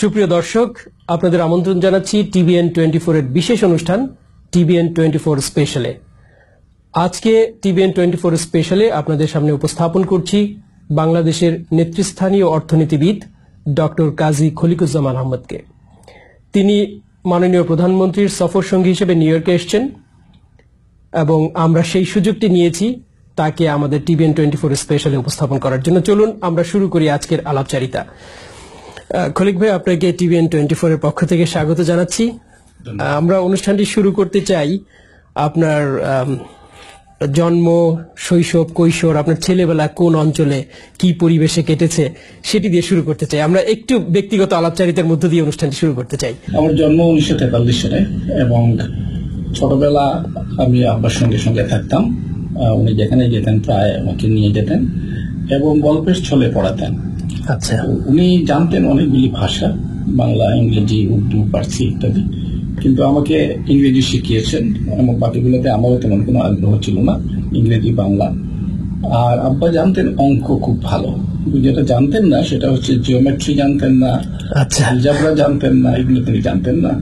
সুপ্রিয় দর্শক, আপনাদের আমন্ত্রণ জানাচ্ছি টিভিএন 24 এর বিশেষ অনুষ্ঠান টিভিএন 24 স্পেশালে। আজকে টিভিএন 24 স্পেশালে আপনাদের সামনে উপস্থাপন করছি বাংলাদেশের নেতৃস্থানীয় অর্থনীতিবিদ ডক্টর কাজী খলিকুজ্জামান আহমদকে। তিনি মাননীয় প্রধানমন্ত্রীর সফর সঙ্গী হিসেবে নিউ ইয়র্কে এসেছেন এবং আমরা সেই সুযোগটি নিয়েছি তাকে আমাদের টিভিএন 24 স্পেশালে উপস্থাপন করার জন্য। চলুন আমরা শুরু করি আজকের আলাপচারিতা। খলিক ভাই, আপনাকে টিভিএন 24 এর পক্ষ থেকে স্বাগত জানাচ্ছি। আমরা অনুষ্ঠানটি শুরু করতে চাই আপনার জন্ম, শৈশব, কৈশোর, আপনার ছেলেবেলা কোন অঞ্চলে কি পরিবেশে কেটেছে সেটি দিয়ে শুরু করতে চাই। আমরা একটু ব্যক্তিগত আলাপচারিতার মধ্য দিয়ে অনুষ্ঠানটি শুরু করতে চাই। আমার জন্ম 1943 সালে এবং ছোটবেলা আমি আব্বার সঙ্গে সঙ্গে থাকতাম। উনি যেখানে যেতেন প্রায় আমাকে নিয়ে যেতেন এবং গল্পের ছলে পড়াতেন। আচ্ছা। উনি জানতেন অনেকগুলি ভাষা, বাংলা, ইংরেজি, উর্দু, পার্সি ইত্যাদি, কিন্তু আমাকে ইংরেজি শিখিয়েছেন এবং বাকিগুলোতে আমারও তেমন কোনো আগ্রহ ছিল না, ইংরেজি, বাংলা। আর আব্বা জানতেন অঙ্ক খুব ভালো, যেটা জানতেন না সেটা হচ্ছে জিওমেট্রি জানতেন না, আলজেব্রা জানতেন না, এগুলো তিনি জানতেন না।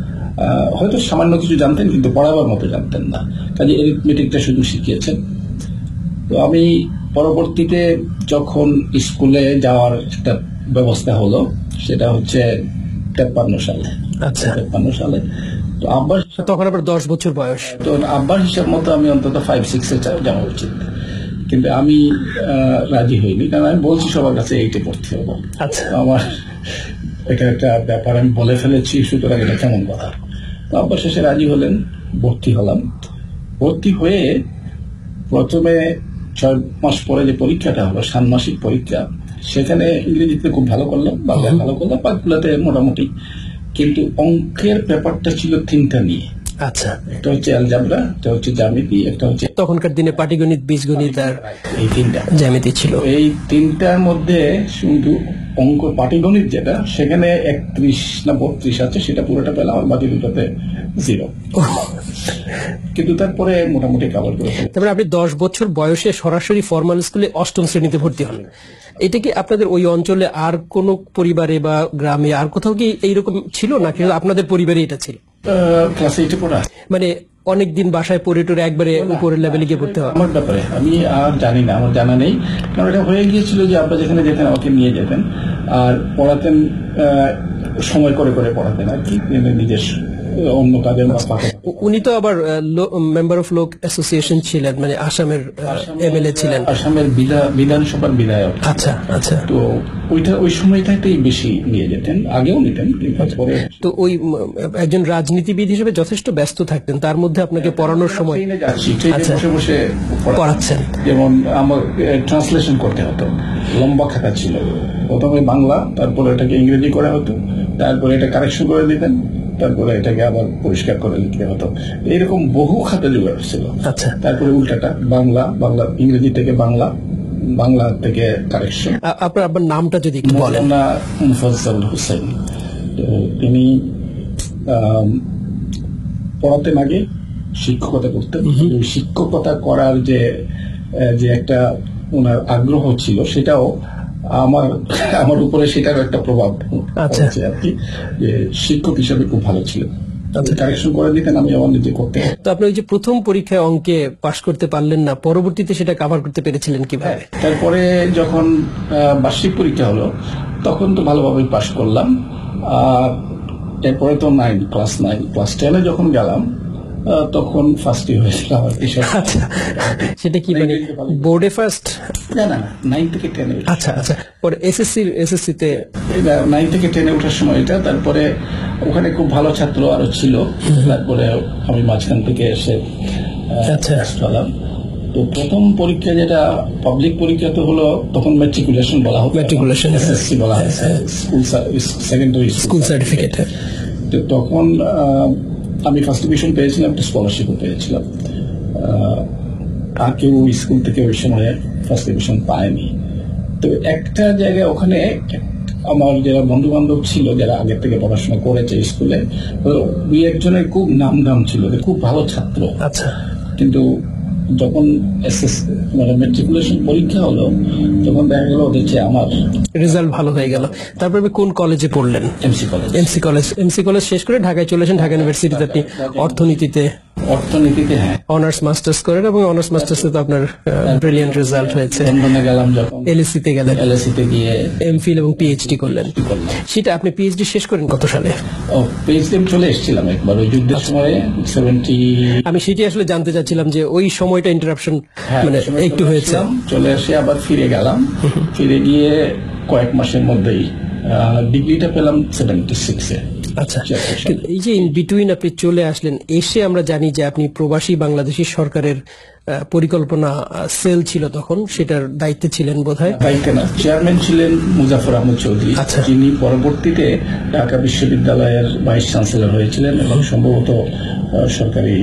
হয়তো সামান্য কিছু জানতেন কিন্তু পড়াবার মতো জানতেন না, কাজে এরিথমেটিকটা শুধু শিখিয়েছেন। তো আমি পরবর্তীতে যখন স্কুলে যাওয়ার একটা ব্যবস্থা হলো সেটা হচ্ছে 53 সালে। আচ্ছা, 53 সালে। তো আব্বার তখন আবার 10 বছর বয়স। তো আব্বার হিসাব মতো আমি অন্তত 5-6 যাওয়া উচিত, কিন্তু আমি রাজি হইনি, কারণ আমি বলছি সবার কাছে 8-এ পড়তে হবো। আচ্ছা, আমার এটা একটা ব্যাপার আমি বলে ফেলেছি, সুতরাং এটা কেমন কথা। তো আব্বার শেষে রাজি হলেন, ভর্তি হলাম। ভর্তি হয়ে প্রথমে 6 মাস পরে যে পরীক্ষাটা হলো, ষান্মাসিক পরীক্ষা, সেখানে ইংরেজিতে খুব ভালো করলাম, বাংলায় ভালো করলাম, বাকিগুলোতে মোটামুটি। কিন্তু অঙ্কের ব্যাপারটা ছিল 3টা নিয়ে। আচ্ছা, একটা হচ্ছে অ্যালজেব্রা, একটা হচ্ছে জ্যামিতি, একটা হচ্ছে তখনকার দিনে পাটিগণিত, বীজগণিত আর এই 3টা জ্যামিতি ছিল। এই 3টার মধ্যে শুধু অঙ্ক পাটিগণিত যেটা, সেখানে 31 না 32 আছে, সেটা পুরোটা পেলাম, আর বাকি দুটোতে 0। কিন্তু তারপরে মোটামুটি কভার করে ফেললাম। তারপরে আপনি 10 বছর বয়সে সরাসরি ফরমাল স্কুলে 8ম শ্রেণীতে ভর্তি হন। এটা কি আপনাদের ওই অঞ্চলে আর কোন পরিবারে বা গ্রামে আর কোথাও কি এইরকম ছিল, নাকি আপনাদের পরিবারে এটা ছিল? ক্লাস 8-এ পড়া মানে অনেকদিন বাসায় পড়ে টরে একবারে উপরের লেভেলে গিয়ে পড়তে হয়? আমার ব্যাপারে আমি আর জানি না, আমার জানা নেই, কারণ এটা হয়ে গিয়েছিল যে আব্বা যেখানে যেতেন আমাকে নিয়ে যেতেন আর পড়াতেন, সময় করে করে পড়াতেন আর কি, নিজের অন্য কাজের। উনি তো আবার মেম্বার অফ লোক অ্যাসোসিয়েশন ছিলেন, মানে আসামের এমএলএ ছিলেন, আসামের বিধানসভার বিধায়ক। আচ্ছা আচ্ছা। তো ওই সময়টাতেই বেশি নিয়ে যেতেন, আগেও নিতেন, পরে। তো ওই একজন রাজনীতিবিদ হিসেবে যথেষ্ট ব্যস্ত থাকতেন, তার মধ্যে আপনাকে পড়ানোর সময় বসে বসে পড়াচ্ছেন। যেমন আমার ট্রান্সলেশন করতে হতো, লম্বা খাতা ছিল, প্রথমে বাংলা, তারপরে এটাকে ইংরেজি করা হতো, তারপরে এটা কারেকশন করে দিতেন, তারপরে এটাকে আবার পরিষ্কার করে লিখতে হতো। এইরকম বহু খাতা জোগাড় ছিল। আচ্ছা। তারপরে উল্টাটা বাংলা, ইংরেজি থেকে বাংলা, বাংলা থেকে কারেকশন। আপনার আবার নামটা যদি একটু বলেন। মুফাজ্জল হোসেন। তো তিনি পড়াতেন, আগে শিক্ষকতা করতেন। শিক্ষকতা করার যে একটা ওনার আগ্রহ ছিল, সেটাও আমার উপরে সেটারও একটা প্রভাব আছে আর কি, যে শিক্ষক হিসেবে খুব ভালো ছিল, কারেকশন করে দিতেন, আমি আমার নিজে করতে। তো আপনি ওই যে প্রথম পরীক্ষায় অঙ্কে পাশ করতে পারলেন না, পরবর্তীতে সেটা কভার করতে পেরেছিলেন কিভাবে? তারপরে যখন বার্ষিক পরীক্ষা হলো তখন তো ভালোভাবে পাশ করলাম। আর এরপরে তো ক্লাস 10-এ যখন গেলাম তখন ফার্স্টই হয়েছিলাম আর কি। সেটা কি মানে বোর্ডে ফার্স্ট? না, 9 থেকে 10-এ। আচ্ছা আচ্ছা। পরে এসএসসিতে 9 থেকে 10-এ ওঠার সময় এটা। তারপরে ওখানে খুব ভালো ছাত্র আরো ছিল, তারপরে আমি মাঝখান থেকে এসে পেলাম। তো প্রথম পরীক্ষা যেটা পাবলিক পরীক্ষা তো হলো, তখন ম্যাট্রিকুলেশন বলা হতো, ম্যাট্রিকুলেশন, এসএসসি বলা হয়, সেকেন্ডারি স্কুল সার্টিফিকেট। তো তখন আমি ফার্স্ট ডিভিশন পেয়েছিলাম, একটা স্কলারশিপও পেয়েছিলাম। আর কেউ স্কুল থেকে ওই সময় ফার্স্ট ডিভিশন পায়নি। তো একটা জায়গায় ওখানে আমার যারা বন্ধু বান্ধব ছিল, যারা আগের থেকে পড়াশোনা করেছে স্কুলে, দুই একজনের খুব নাম ছিল, খুব ভালো ছাত্র। আচ্ছা। কিন্তু যখন মানে মেট্রিকুলেশন পরীক্ষা হলো তখন দেখা গেল ওদের চেয়ে আমার রেজাল্ট ভালো হয়ে গেল। তারপরে আপনি কোন কলেজে পড়লেন? MC college. এমসি কলেজ শেষ করে ঢাকায় চলে আসেন। ঢাকা ইউনিভার্সিটিতে আপনি অর্থনীতিতে হ্যাঁ অনার্স মাস্টার্স করেন এবং অনার্স মাস্টার্সে তো আপনার ব্রিলিয়ান্ট রেজাল্ট হয়েছে। লন্ডনে গেলাম, যখন এলএসসি তে গেলেন, এলএসসি তে গিয়ে এমফিল এবং পিএইচডি করলেন। করলাম। সেটা আপনি পিএইচডি শেষ করেন কত সালে? ও পিএইচডি চলে এসেছিলাম একবার ওই যুদ্ধের সময় 70। আমি সেটাই আসলে জানতে চাচ্ছিলাম যে ওই সময়টা ইন্টারাপশন মানে একটু হয়েছে। চলে এসে আবার ফিরে গেলাম, ফিরে গিয়ে কয়েক মাসের মধ্যেই ডিগ্রিটা পেলাম 76-এ। আচ্ছা, এই যে ইন বিটুইন আপনি চলে আসলেন, এসে আমরা জানি যে আপনি প্রবাসী বাংলাদেশি সরকারের পরিকল্পনা সেল ছিল তখন, সেটার দায়িত্বে ছিলেন বোধহয়। দায়িত্বে না, চেয়ারম্যান ছিলেন মুজাফর আহমদ চৌধুরী, যিনি পরবর্তীতে ঢাকা বিশ্ববিদ্যালয়ের ভাইস চ্যান্সেলর হয়েছিলেন এবং সম্ভবত সরকারি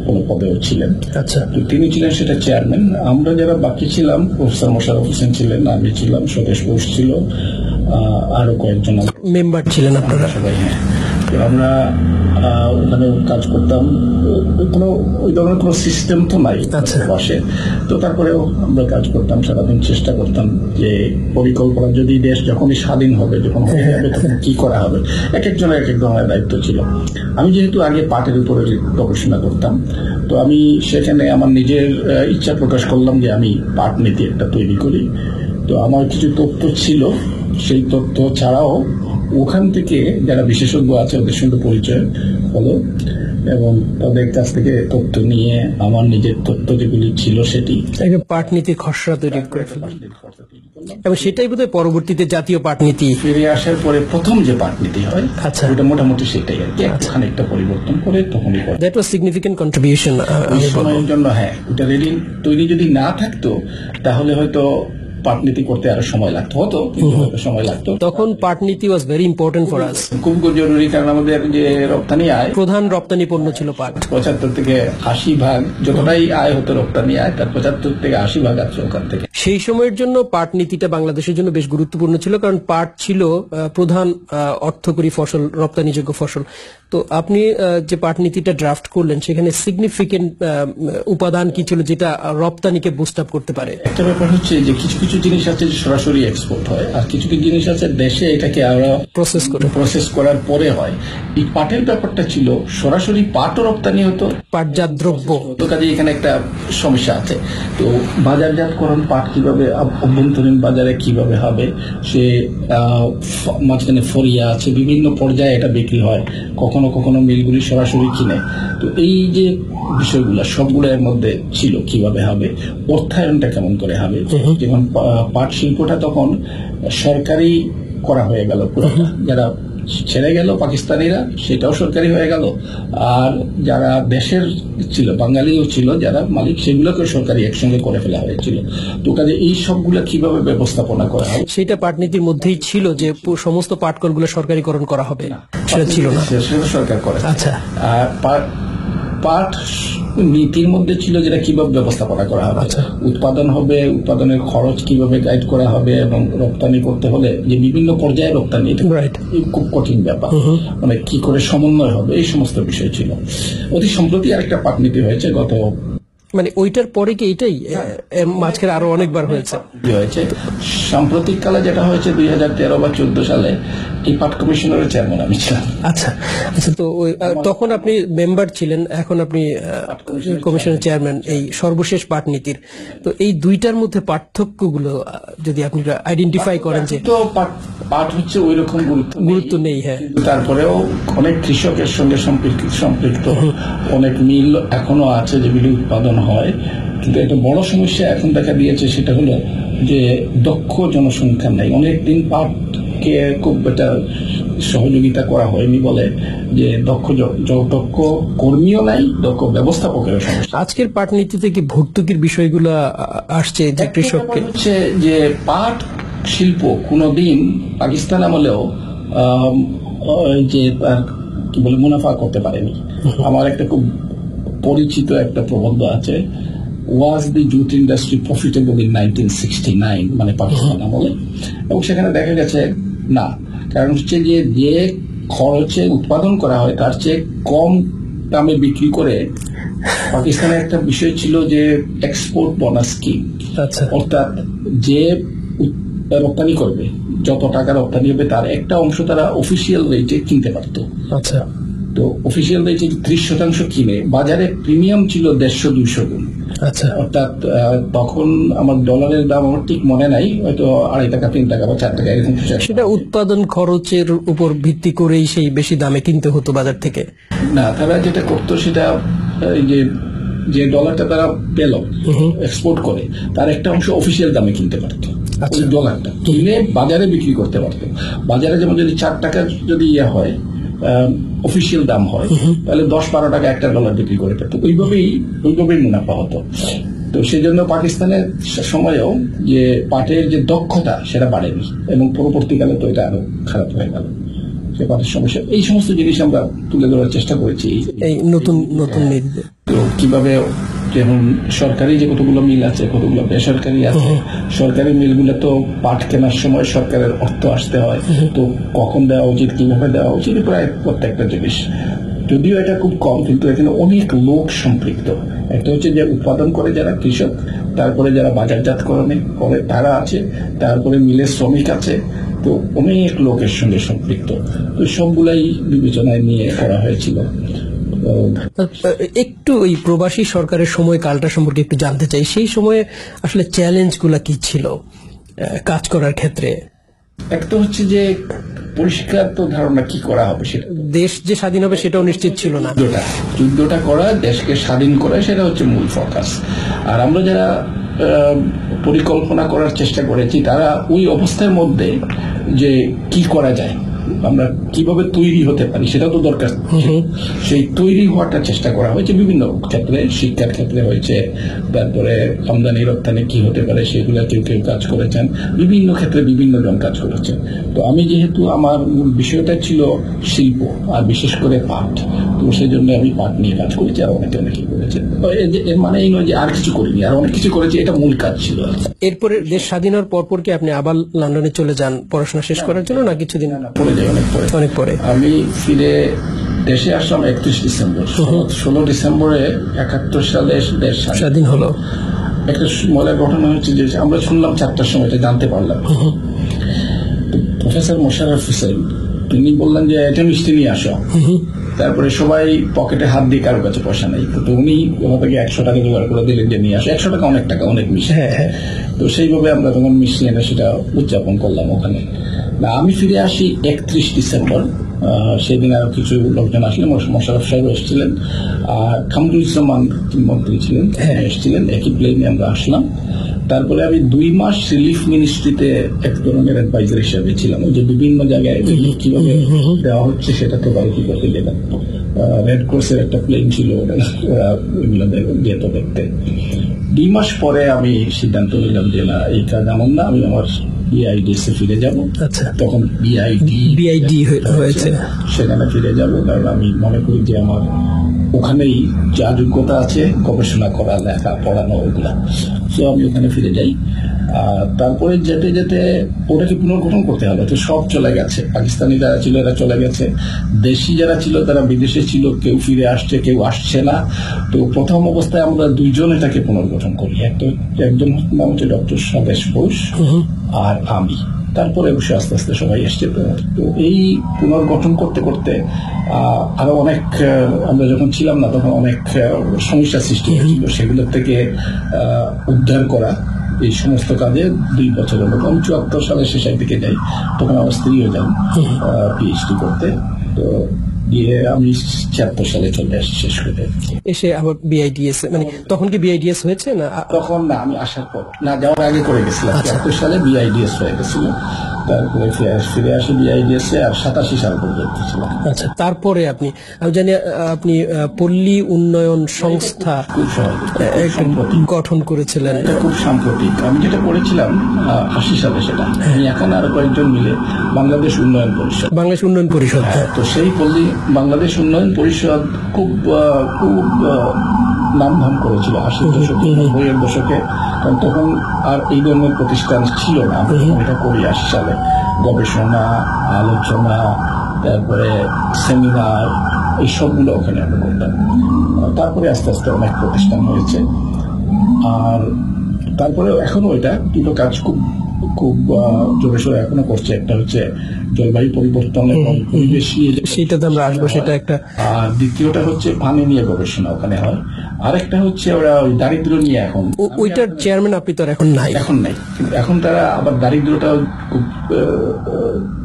কোন পদেও ছিলেন। আচ্ছা, তো তিনি ছিলেন সেটা চেয়ারম্যান। আমরা যারা বাকি ছিলাম, প্রফেসর মোশাররফ হোসেন ছিলেন, আমি ছিলাম, স্বদেশ বোস ছিল, আরো কয়েকজন মেম্বার ছিলেন আপনারা সবাই। হ্যাঁ, আমরা ওখানে কাজ করতাম। কোনো ওই ধরনের কোনো সিস্টেম তো নাই বসে, তো তারপরেও আমরা কাজ করতাম, সারাদিন চেষ্টা করতাম যে পরিকল্পনা, যদি দেশ যখনই স্বাধীন হবে, যখন হয়ে যাবে, তখন কি করা হবে। এক একজনের এক এক ধরনের দায়িত্ব ছিল। আমি যেহেতু আগে পাটের উপরে গবেষণা করতাম, তো আমি সেখানে আমার নিজের ইচ্ছা প্রকাশ করলাম যে আমি পাট নীতি একটা তৈরি করি। তো আমার কিছু তথ্য ছিল, সেই তথ্য ছাড়াও ওখান থেকে যারা বিশেষজ্ঞ আছে ওদের সঙ্গে পরিচয় হলো এবং তাদের কাছ থেকে তথ্য নিয়ে আমার নিজের তথ্য যেগুলি ছিল সেটি পাট নীতির খসড়া তৈরি করে ফেললাম এবং সেটাই বোধহয় পরবর্তীতে জাতীয় পাট নীতি ফিরে আসার পরে প্রথম যে পাট নীতি হয়। আচ্ছা, ওটা মোটামুটি সেটাই আর কি, খানিকটা পরিবর্তন করে তখনই করে। দ্যাট ওয়াজ সিগনিফিকেন্ট কন্ট্রিবিউশন ওই সময়ের জন্য। হ্যাঁ, ওটা রেডি তৈরি যদি না থাকতো তাহলে হয়তো পাটনীতি করতে আরো সময় লাগতো, সময় লাগতো। তখন পাটনীতি was very important for us, খুব জরুরি, কারণ আমাদের যে রপ্তানি আয়, প্রধান রপ্তানি পণ্য ছিল পাট। 75 থেকে 80% যতটাই আয় হতো রপ্তানি আয়, তার 75 থেকে 80% আসছে ওখান থেকে। সেই সময়ের জন্য পাট নীতিটা বাংলাদেশের জন্য বেশ গুরুত্বপূর্ণ ছিল, কারণ পাট ছিল প্রধান অর্থকরী ফসল, রপ্তানিযোগ্য ফসল। তো আপনি যে পাট নীতিটা ড্রাফট করলেন, সেখানে সিগনিফিকেন্ট উপাদান কি ছিল যেটা রপ্তানিকে বুস্ট আপ করতে পারে? একটা ব্যাপার হচ্ছে যে কিছু কিছু জিনিস আছে যে সরাসরি এক্সপোর্ট হয়, আর কিছু কিছু জিনিস আছে দেশে এটাকে আরো প্রসেস করার পরে হয়। এই পাটের ব্যাপারটা ছিল সরাসরি পাটও রপ্তানি হতো, পাটজাত দ্রব্য। তো কাজে এখানে একটা সমস্যা আছে। তো বাজারজাতকরণ, পাট কিভাবে অভ্যন্তরীণ বাজারে কিভাবে হবে, সে মাঝখানে ফরিয়া আছে, বিভিন্ন পর্যায়ে এটা বিক্রি হয়, কখনো কখনো মিলগুলি সরাসরি কিনে। তো এই যে বিষয়গুলো সবগুলো এর মধ্যে ছিল, কিভাবে হবে, অর্থায়নটা কেমন করে হবে। যেমন পাট শিল্পটা তখন সরকারি করা হয়ে গেল, যারা ছেড়ে গেল পাকিস্তানিরা, সেটাও সরকারি হয়ে গেল, আর যারা দেশের ছিল, বাঙালিও ছিল যারা মালিক, সেগুলোকে সরকারি একসঙ্গে করে ফেলা হয়েছিল। তো কাজে এই সবগুলো কিভাবে ব্যবস্থাপনা করা হবে, সেটা পাটনীতির মধ্যেই ছিল যে সমস্ত পাটকলগুলো সরকারিকরণ করা হবে, সেটা ছিল না, সেটা সরকার করে। আচ্ছা, আর পাট নীতির মধ্যে ছিল যেটা কিভাবে ব্যবস্থাপনা করা হবে, উৎপাদন হবে, উৎপাদনের খরচ কিভাবে গাইড করা হবে, এবং রপ্তানি করতে হলে যে বিভিন্ন পর্যায়ে রপ্তানি, খুব কঠিন ব্যাপার, মানে কি করে সমন্বয় হবে, এই সমস্ত বিষয় ছিল। অতি সম্প্রতি আরেকটা পাট নীতি হয়েছে, গত মানে ওইটার পরে কি এটাই মাঝখানে আরো অনেকবার হয়েছে? সাম্প্রতিক কালে যেটা হয়েছে 2013 বা 14 সালে, এই পাট কমিশনের চেয়ারম্যান আমি ছিলাম। আচ্ছা আচ্ছা, তো তখন আপনি মেম্বার ছিলেন, এখন আপনি কমিশনের চেয়ারম্যান এই সর্বশেষ পাট নীতির। তো এই দুইটার মধ্যে পার্থক্যগুলো যদি আপনি আইডেন্টিফাই করেন। যে তো পাট হচ্ছে ওই রকম গুরুত্ব নেই, হ্যাঁ, তারপরেও অনেক কৃষকের সঙ্গে সম্পৃক্ত অনেক মিল এখনো আছে যেগুলি উৎপাদন হয়। কিন্তু একটা বড় সমস্যা এখন দেখা দিয়েছে, সেটা হলো যে দক্ষ জনসংখ্যা নাই। অনেকদিন পাটকে খুব একটা সহযোগিতা করা হয়নি বলে যে দক্ষ কর্মীও নাই, দক্ষ ব্যবস্থাপকের সমস্যা। আজকের পাট নীতিতে কি ভর্তুকির বিষয়গুলো আসছে যে কৃষককে? হচ্ছে যে পাট শিল্প কোনোদিন পাকিস্তান আমলেও যে কি বলে মুনাফা করতে পারেনি। আমার একটা খুব পরিচিত একটা প্রবন্ধ আছে, ওয়াজ দি জুট ইন্ডাস্ট্রি প্রফিটেবল ইন 1969, মানে পাকিস্তান আমলে, এবং সেখানে দেখা গেছে না। কারণ হচ্ছে যে খরচে উৎপাদন করা হয় তার চেয়ে কম দামে বিক্রি করে পাকিস্তানের একটা বিষয় ছিল যে এক্সপোর্ট বোনাস স্কিম, আচ্ছা অর্থাৎ যে রপ্তানি করবে, যত টাকা রপ্তানি হবে তার একটা অংশ তারা অফিসিয়াল রেটে কিনতে পারতো। আচ্ছা তো অফিসিয়াল রেটে 30% কিনে বাজারে প্রিমিয়াম ছিল 150-200 গুণ। আচ্ছা অর্থাৎ তখন আমার ডলারের দাম আমার ঠিক মনে নাই, হয়তো 2.5 টাকা 3 টাকা বা 4 টাকা এরকম কিছু একটা। সেটা উৎপাদন খরচের উপর ভিত্তি করেই সেই বেশি দামে কিনতে হতো বাজার থেকে। না, তারা যেটা করতো সেটা এই যে ডলারটা তারা পেল এক্সপোর্ট করে তার একটা অংশ অফিসিয়াল দামে কিনতে পারতো। ওই ডলারটা কিনে বাজারে বিক্রি করতে পারতো। বাজারে যেমন যদি 4 টাকা যদি হয় অফিসিয়াল দাম হয়, তাহলে 10-12 টাকা একটা ডলার বিক্রি করে পেত। ওইভাবেই মুনাফা হতো। তো সেই জন্য পাকিস্তানের সময়েও যে পাটের যে দক্ষতা সেটা বাড়েনি, এবং পরবর্তীকালে তো এটা আরো খারাপ হয়ে গেল। সে পাটের সমস্যা, এই সমস্ত জিনিস আমরা তুলে ধরার চেষ্টা করেছি এই নতুন নতুন নীতিতে। তো কিভাবে যেমন সরকারি যে কতগুলো মিল আছে, কতগুলো বেসরকারি আছে। সরকারি মিলগুলো তো পাট কেনার সময় সরকারের অর্থ আসতে হয়, তো কখন দেওয়া উচিত, কিভাবে দেওয়া উচিত, প্রায় প্রত্যেকটা জিনিস। যদিও এটা খুব কম, কিন্তু এখানে অনেক লোক সম্পৃক্ত। একটা হচ্ছে যে উৎপাদন করে যারা কৃষক, তারপরে যারা বাজারজাতকরণ করে তারা আছে, তারপরে মিলের শ্রমিক আছে। তো অনেক লোকের সঙ্গে সম্পৃক্ত। তো সবগুলাই বিবেচনায় নিয়ে করা হয়েছিল। একটু ওই প্রবাসী সরকারের সময়কালটা সম্পর্কে একটু জানতে চাই। সেই সময়ে আসলে চ্যালেঞ্জগুলো কি ছিল কাজ করার ক্ষেত্রে? একটা হচ্ছে যে পরিষ্কার তো ধারণা কি করা হবে, সেটা দেশ যে স্বাধীন হবে সেটাও নিশ্চিত ছিল না। যুদ্ধটা করা, দেশকে স্বাধীন করা, সেটা হচ্ছে মূল ফোকাস। আর আমরা যারা পরিকল্পনা করার চেষ্টা করেছি তারা ওই অবস্থার মধ্যে যে কি করা যায়, আমরা কিভাবে তৈরি হতে পারি সেটা তো দরকার। সেই তৈরি হওয়াটা চেষ্টা করা হয়েছে বিভিন্ন ক্ষেত্রে, শিক্ষার ক্ষেত্রে হয়েছে, তারপরে আমদানি রপ্তানি কি হতে পারে সেগুলো কেউ কেউ কাজ করেছেন, বিভিন্ন ক্ষেত্রে বিভিন্ন জন কাজ করেছেন। তো আমি যেহেতু আমার মূল বিষয়টা ছিল শিল্প আর বিশেষ করে পাট, তো সেই জন্য আমি পাট নিয়ে কাজ করেছি, আর অনেকেই করেছে। এর মানে এই নয় যে আর কিছু করিনি, আর অনেক কিছু করেছি, এটা মূল কাজ ছিল। এরপরে দেশ স্বাধীন হওয়ার পর কি আপনি আবার লন্ডনে চলে যান পড়াশোনা শেষ করার জন্য, না কিছুদিন পরে যাই? অনেক পরে। আমি ফিরে দেশে আসলাম 31 ডিসেম্বর। 16 ডিসেম্বরে 71 সালে দেশ স্বাধীন হলো। একটা মজার ঘটনা হচ্ছে যে আমরা শুনলাম 4টার সময়, এটা জানতে পারলাম। প্রফেসর মোশাররফ হোসেন তিনি বললেন যে এটা মিষ্টি নিয়ে আসো। তারপরে সবাই পকেটে হাত দিয়ে, কারো কাছে পয়সা নেই, তো উনি আমাকে 100 টাকা জোগাড় করে দিলেন যে নিয়ে আসো। 100 টাকা অনেক টাকা, অনেক মিষ্টি। তো সেইভাবে আমরা তখন মিষ্টি এনে সেটা উদযাপন করলাম ওখানে। না, আমি ফিরে আসি 31 ডিসেম্বর। সেদিন আরো কিছু লোকজন আসলেন, মোশাররফ সাহেব এসেছিলেন, আর কামরুজ্জামান মন্ত্রী ছিলেন, এসেছিলেন। একই প্লেনে আমরা আসলাম। তারপরে আমি 2 মাস রিলিফ মিনিস্ট্রিতে এক ধরনের অ্যাডভাইজার হিসেবে ছিলাম, যে বিভিন্ন জায়গায় কিভাবে দেওয়া হচ্ছে সেটা তো বাড়ি করতে গেলাম। রেড ক্রসের একটা প্লেন ছিল, ওইগুলো যেত দেখতে। 2 মাস পরে আমি সিদ্ধান্ত নিলাম যে না, এই কাজ এমন না, আমি আমার বিআইডিএস এ ফিরে যাব। তখন বিআইডি হয়েছে, সেখানে ফিরে যাব। কারণ আমি মনে করি যে আমার ওখানেই যা যোগ্যতা আছে, গবেষণা করা, লেখা, পড়ানো, ওগুলা, তো আমি ওখানে ফিরে যাই। তারপরে যেতে যেতে ওটাকে পুনর্গঠন করতে হবে। তো সব চলে গেছে, পাকিস্তানি যারা ছিল এরা চলে গেছে, দেশি যারা ছিল তারা বিদেশে ছিল, কেউ ফিরে আসছে, কেউ আসছে না। তো প্রথম অবস্থায় আমরা 2 জন এটাকে পুনর্গঠন করি। একজন নাম হচ্ছে ডক্টর স্বদেশ বোস আর আমি। তারপরে অবশ্যই আস্তে আস্তে সবাই এসছে। তো এই পুনর্গঠন করতে করতে আরো অনেক, আমরা যখন ছিলাম না তখন অনেক সমস্যা সৃষ্টি হয়েছিল, সেগুলোর থেকে উদ্ধার করা, এই সমস্ত কাজে 2 বছরের মতো। আমি 74 সালের শেষের দিকে যাই, তখন আমার স্ত্রীও যান পিএইচডি করতে। তো গিয়ে আমি 76 সালে চলে আসি শেষ করে। এসে আবার বিআইডিএস, মানে তখন কি বিআইডিএস হয়েছে না? তখন না, আমি আসার পর না, যাওয়ার আগে করে গেছিলাম। 76 সালে বিআইডিএস হয়ে গেছিল, তারপরে ফিরে আসি বিআইডিএস এ, আর 87 সাল পর্যন্ত ছিলাম। আচ্ছা, তারপরে আমি জানি আপনি পল্লী উন্নয়ন সংস্থা গঠন করেছিলেন। খুব সাম্প্রতিক। আমি যেটা করেছিলাম 80 সালে, সেটা আমি এখন আরো কয়েকজন মিলে বাংলাদেশ উন্নয়ন পরিষদ। তো সেই পল্লী বাংলাদেশ উন্নয়ন পরিষদ খুব নাম ধাম করেছিল 80 দশকে, 90-এর দশকে। কারণ তখন আর এই ধরনের প্রতিষ্ঠান ছিল না। এটা করি 80 সালে, গবেষণা, আলোচনা, তারপরে সেমিনার, এই সবগুলো ওখানে আমরা করতাম। তারপরে আস্তে আস্তে অনেক প্রতিষ্ঠান হয়েছে। আর তারপরে এখনো এটা দুটো কাজ খুব খুব জোরে সোরে এখনো করছে। একটা হচ্ছে জলবায়ু পরিবর্তন এবং পরিবেশ নিয়ে, সেটাতে আমরা আসবো, সেটা একটা। আর দ্বিতীয়টা হচ্ছে পানি নিয়ে গবেষণা ওখানে হয়। আরেকটা হচ্ছে ওরা ওই দারিদ্র নিয়ে এখন, ওইটার চেয়ারম্যান আপনি তো আর এখন নাই। এখন নাই, কিন্তু এখন তারা আবার দারিদ্রটা খুব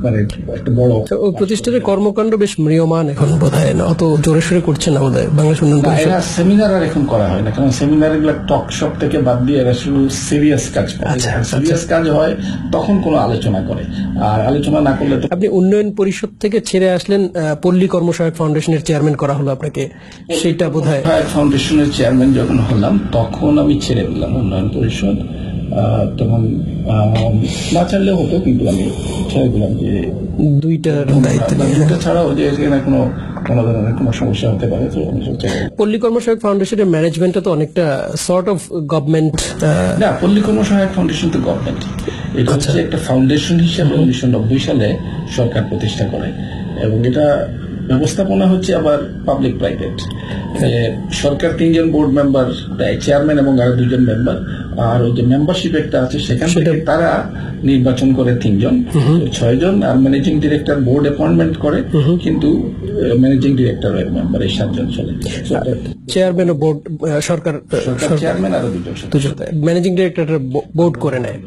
মানে একটা বড় ওই প্রতিষ্ঠানের কর্মকাণ্ড বেশ ম্রিয়মান এখন, বোধহয় না অত জোরে সোরে করছে না বোধহয় বাংলাদেশ উন্নয়ন না, পরিষদ। এরা সেমিনার আর এখন করা হয় না, কারণ সেমিনার এগুলো টক শপ থেকে বাদ দিয়ে এরা শুধু সিরিয়াস কাজ করে। সিরিয়াস কাজ হয় তখন কোনো আলোচনা করে, আর আলোচনা না করলে তো। আপনি উন্নয়ন পরিষদ থেকে ছেড়ে আসলেন, পল্লী কর্মসহায়ক ফাউন্ডেশনের চেয়ারম্যান করা হলো আপনাকে, সেটা বোধহয়। ফাউন্ডেশনের চেয়ারম্যান যখন হলাম তখন আমি ছেড়ে দিলাম উন্নয়ন পরিষদ। তখন না ছাড়লেও হতো, কিন্তু আমি ছেড়ে দিলাম যে দুইটার দায়িত্ব নিয়ে। দুইটা ছাড়াও যে এখানে কোনো ধরনের কোনো সমস্যা হতে পারে, তো আমি ছেড়ে দিলাম। পল্লী কর্মসহায়ক ফাউন্ডেশনের ম্যানেজমেন্টটা তো অনেকটা সর্ট অফ গভর্নমেন্ট। না, পল্লী কর্মসহায়ক ফাউন্ডেশন তো গভর্নমেন্ট, এটা হচ্ছে একটা ফাউন্ডেশন হিসেবে 1990 সালে সরকার প্রতিষ্ঠা করে, এবং এটা ব্যবস্থাপনা হচ্ছে আবার পাবলিক প্রাইভেট। সরকার 3 জন বোর্ড মেম্বার দেয়, চেয়ারম্যান এবং আরো 2 জন মেম্বার, আর ওই যে মেম্বারশিপ একটা আছে সেখান থেকে তারা নির্বাচন করে 3 জন, 6 জন, আর ম্যানেজিং ডিরেক্টর বোর্ড অ্যাপয়েন্টমেন্ট করে, কিন্তু ম্যানেজিং ডিরেক্টর এর মেম্বার এই 7 জন চলে। চেয়ারম্যান ও বোর্ড সরকার চেয়ারম্যান আরো 2 জন, ম্যানেজিং ডিরেক্টর বোর্ড করে নেয়।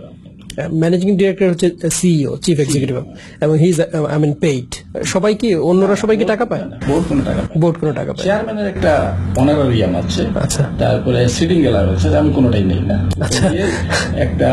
ম্যানেজিং ডিরেক্টর হচ্ছে সিইও, চিফ এক্সিকিউটিভ, এবং he is I mean paid. সবাই কি, অন্যরা সবাই কি টাকা পায়? বোর্ড কোনো টাকা পায়, বোর্ড কোনো টাকা পায়। চেয়ারম্যানের একটা অনারারিয়াম আছে, আচ্ছা, তারপরে সিটিং অ্যালাউন্স আছে, আমি কোনোটাই নেই না। একটা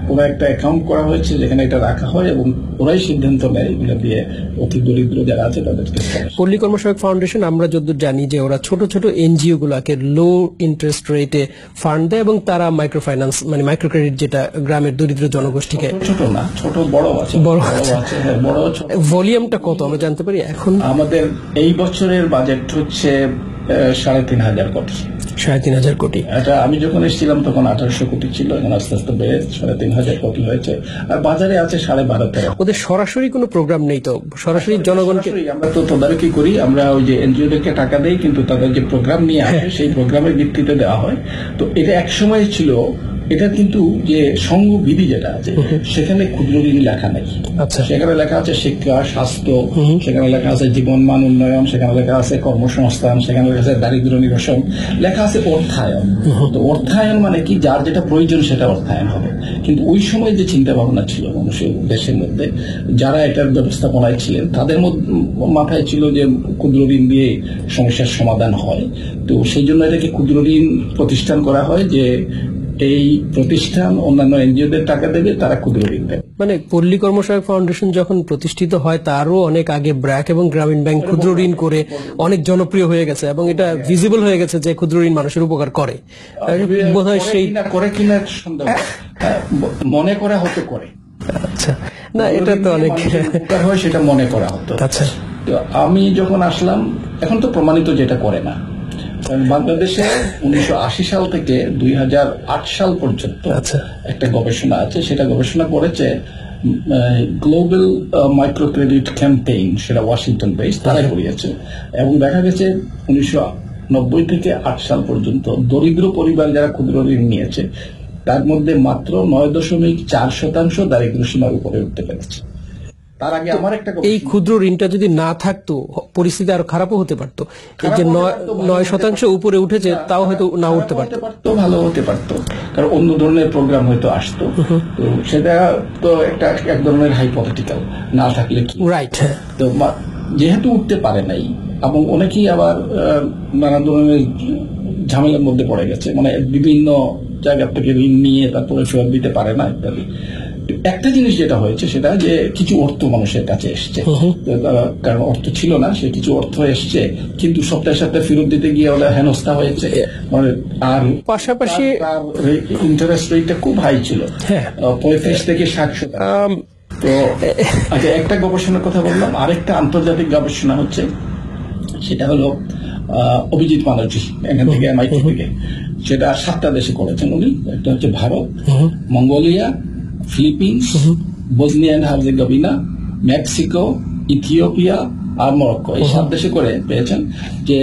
পুরো একটা অ্যাকাউন্ট করা হয়েছে যেখানে এটা রাখা হয়, এবং ওরাই সিদ্ধান্ত নেয় এগুলো দিয়ে অতি দরিদ্র যারা আছে তাদেরকে। পল্লী কর্মসহায়ক ফাউন্ডেশন আমরা যতদূর জানি যে ওরা ছোট ছোট এনজিও গুলাকে লো ইন্টারেস্ট রেটে ফান্ড দেয়, এবং তারা মাইক্রো ফাইন্যান্স মানে মাইক্রো ক্রেডিট, যেটা গ্রামের দরিদ্র জনগোষ্ঠীকে। ছোট না, ছোট বড় আছে, বড় আছে, হ্যাঁ, বড় ছোট। ভলিউমটা কত আমরা জানতে পারি এখন? আমাদের এই বছরের বাজেট হচ্ছে 3,500 কোটি। 3,500 কোটি। এটা আমি যখন এসেছিলাম তখন 1,800 কোটি ছিল, এখন আস্তে আস্তে বেড়ে 3,500 কোটি হয়েছে, আর বাজারে আছে 12,500। ওদের সরাসরি কোনো প্রোগ্রাম নেই তো, সরাসরি জনগণকে। আমরা তো তদারকি করি, আমরা ওই যে এনজিওদেরকে টাকা দেই, কিন্তু তাদের যে প্রোগ্রাম নিয়ে আসে সেই প্রোগ্রামের ভিত্তিতে দেওয়া হয়। তো এটা এক সময় ছিল, এটা কিন্তু যে সংঘ বিধি যেটা আছে সেখানে ক্ষুদ্র ঋণ লেখা নেই। আচ্ছা, সেখানে লেখা আছে শিক্ষা, স্বাস্থ্য, সেখানে লেখা আছে জীবন মান উন্নয়ন, সেখানে লেখা আছে কর্মসংস্থান, সেখানে লেখা আছে দারিদ্র নিরসন, লেখা আছে অর্থায়ন। তো অর্থায়ন মানে কি, যার যেটা প্রয়োজন সেটা অর্থায়ন হবে। কিন্তু ওই সময় যে চিন্তা ভাবনা ছিল মানুষের দেশের মধ্যে, যারা এটার ব্যবস্থাপনায় ছিলেন তাদের মাথায় ছিল যে ক্ষুদ্র ঋণ দিয়ে সমস্যার সমাধান হয়। তো সেই জন্য এটাকে ক্ষুদ্র ঋণ প্রতিষ্ঠান করা হয়, যে এই প্রতিষ্ঠান অন্যান্য এনজিওদের টাকা দেবে, তারা ক্ষুদ্র ঋণ দেবে। মানে পল্লী কর্মসহায়ক ফাউন্ডেশন যখন প্রতিষ্ঠিত হয় তারও অনেক আগে ব্র্যাক এবং গ্রামীণ ব্যাংক ক্ষুদ্র ঋণ করে অনেক জনপ্রিয় হয়ে গেছে, এবং এটা ভিজিবল হয়ে গেছে যে ক্ষুদ্র ঋণ মানুষের উপকার করে। বোধহয় সেই করে কিনা সন্দেহ, মনে করা হতে করে। আচ্ছা, না এটা তো অনেক উপকার হয় সেটা মনে করা হতো। আচ্ছা, তো আমি যখন আসলাম, এখন তো প্রমাণিত যেটা করে না। বাংলাদেশে 1980 সাল থেকে 2008 সাল পর্যন্ত একটা গবেষণা আছে, সেটা গবেষণা করেছে গ্লোবাল মাইক্রো ক্রেডিট ক্যাম্পেইন, সেটা ওয়াশিংটন বেস, তারাই করিয়েছে। এবং দেখা গেছে 1990 থেকে 8 সাল পর্যন্ত দরিদ্র পরিবার যারা ক্ষুদ্র ঋণ নিয়েছে তার মধ্যে মাত্র 9.4% দারিদ্র সীমার উপরে উঠতে পেরেছে। তার আগে আমার একটা, এই ক্ষুদ্র ঋণটা যদি না থাকতো পরিস্থিতি আরো খারাপও হতে পারতো। এই যে 9% উপরে উঠেছে তাও হয়তো না উঠতে পারতো, ভালো হতে পারতো, কারণ অন্য ধরনের প্রোগ্রাম হয়তো আসতো। তো সেটা তো একটা এক ধরনের হাইপোথেটিক্যাল, না থাকলে কি, রাইট। তো যেহেতু উঠতে পারে নাই, এবং অনেকেই আবার নানা ধরনের ঝামেলার মধ্যে পড়ে গেছে, মানে বিভিন্ন জায়গা থেকে ঋণ নিয়ে তারপরে ফেরত দিতে পারে না ইত্যাদি। একটা জিনিস যেটা হয়েছে সেটা যে কিছু অর্থ মানুষের কাছে এসছে, কারণ অর্থ ছিল না, সে কিছু অর্থ এসছে, কিন্তু সপ্তাহে সপ্তাহে ফেরত দিতে গিয়ে ওরা হেনস্থা হয়েছে। মানে আর পাশাপাশি ইন্টারেস্ট রেটটা খুব হাই ছিল, 35 থেকে 60%। তো আচ্ছা, একটা গবেষণার কথা বললাম, আরেকটা আন্তর্জাতিক গবেষণা হচ্ছে, সেটা হলো অভিজিৎ ব্যানার্জি এখান থেকে MIT থেকে, সেটা 7টা দেশে করেছেন উনি। একটা হচ্ছে Bharat, Mongolia, Philippines, Bosnia and Herzegovina, Mexico, Ethiopia আর মরক্কো। এই 7 দেশে করে পেয়েছেন যে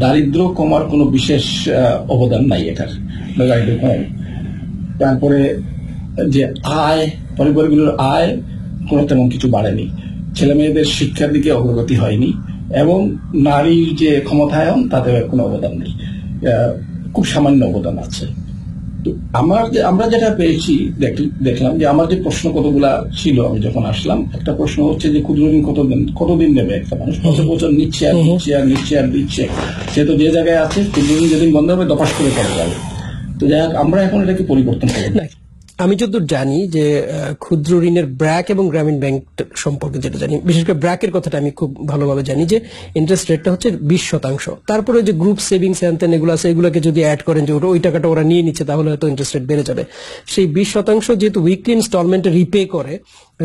দারিদ্র কমার কোনো বিশেষ অবদান নাই এটার, দারিদ্র কমার। তারপরে যে আয়, পরিবারগুলোর আয় কোনো তেমন কিছু বাড়েনি, ছেলে মেয়েদের শিক্ষার দিকে অগ্রগতি হয়নি, এবং নারীর যে ক্ষমতায়ন তাতে কোনো অবদান নেই, খুব সামান্য অবদান আছে। আমরা যেটা পেয়েছি, দেখলাম যে আমার যে প্রশ্ন কতগুলা ছিল আমি যখন আসলাম, একটা প্রশ্ন হচ্ছে যে ক্ষুদ্র ঋণ কতদিন নেবে একটা মানুষ, বছর নিচ্ছে আর দিচ্ছে, সে তো যে জায়গায় আছে ক্ষুদ্র ঋণ যেদিন বন্ধ হবে দপাস করে পড়ে যাবে। তো যাই হোক, আমরা এখন এটাকে পরিবর্তন করি। আমি যতদূর জানি যে ক্ষুদ্র ঋণের ব্র্যাক এবং গ্রামীণ ব্যাংক সম্পর্কে যেটা জানি, বিশেষ করে ব্র্যাকের কথাটা আমি খুব ভালোভাবে জানি যে ইন্টারেস্ট রেটটা হচ্ছে 20%। তারপরে যে গ্রুপ সেভিংস হ্যান এগুলো আছে, এগুলোকে যদি অ্যাড করেন যে ওই টাকাটা ওরা নিয়ে নিচ্ছে, তাহলে হয়তো ইন্টারেস্ট রেট বেড়ে যাবে। সেই 20% যেহেতু উইকলি ইনস্টলমেন্টে রিপে করে,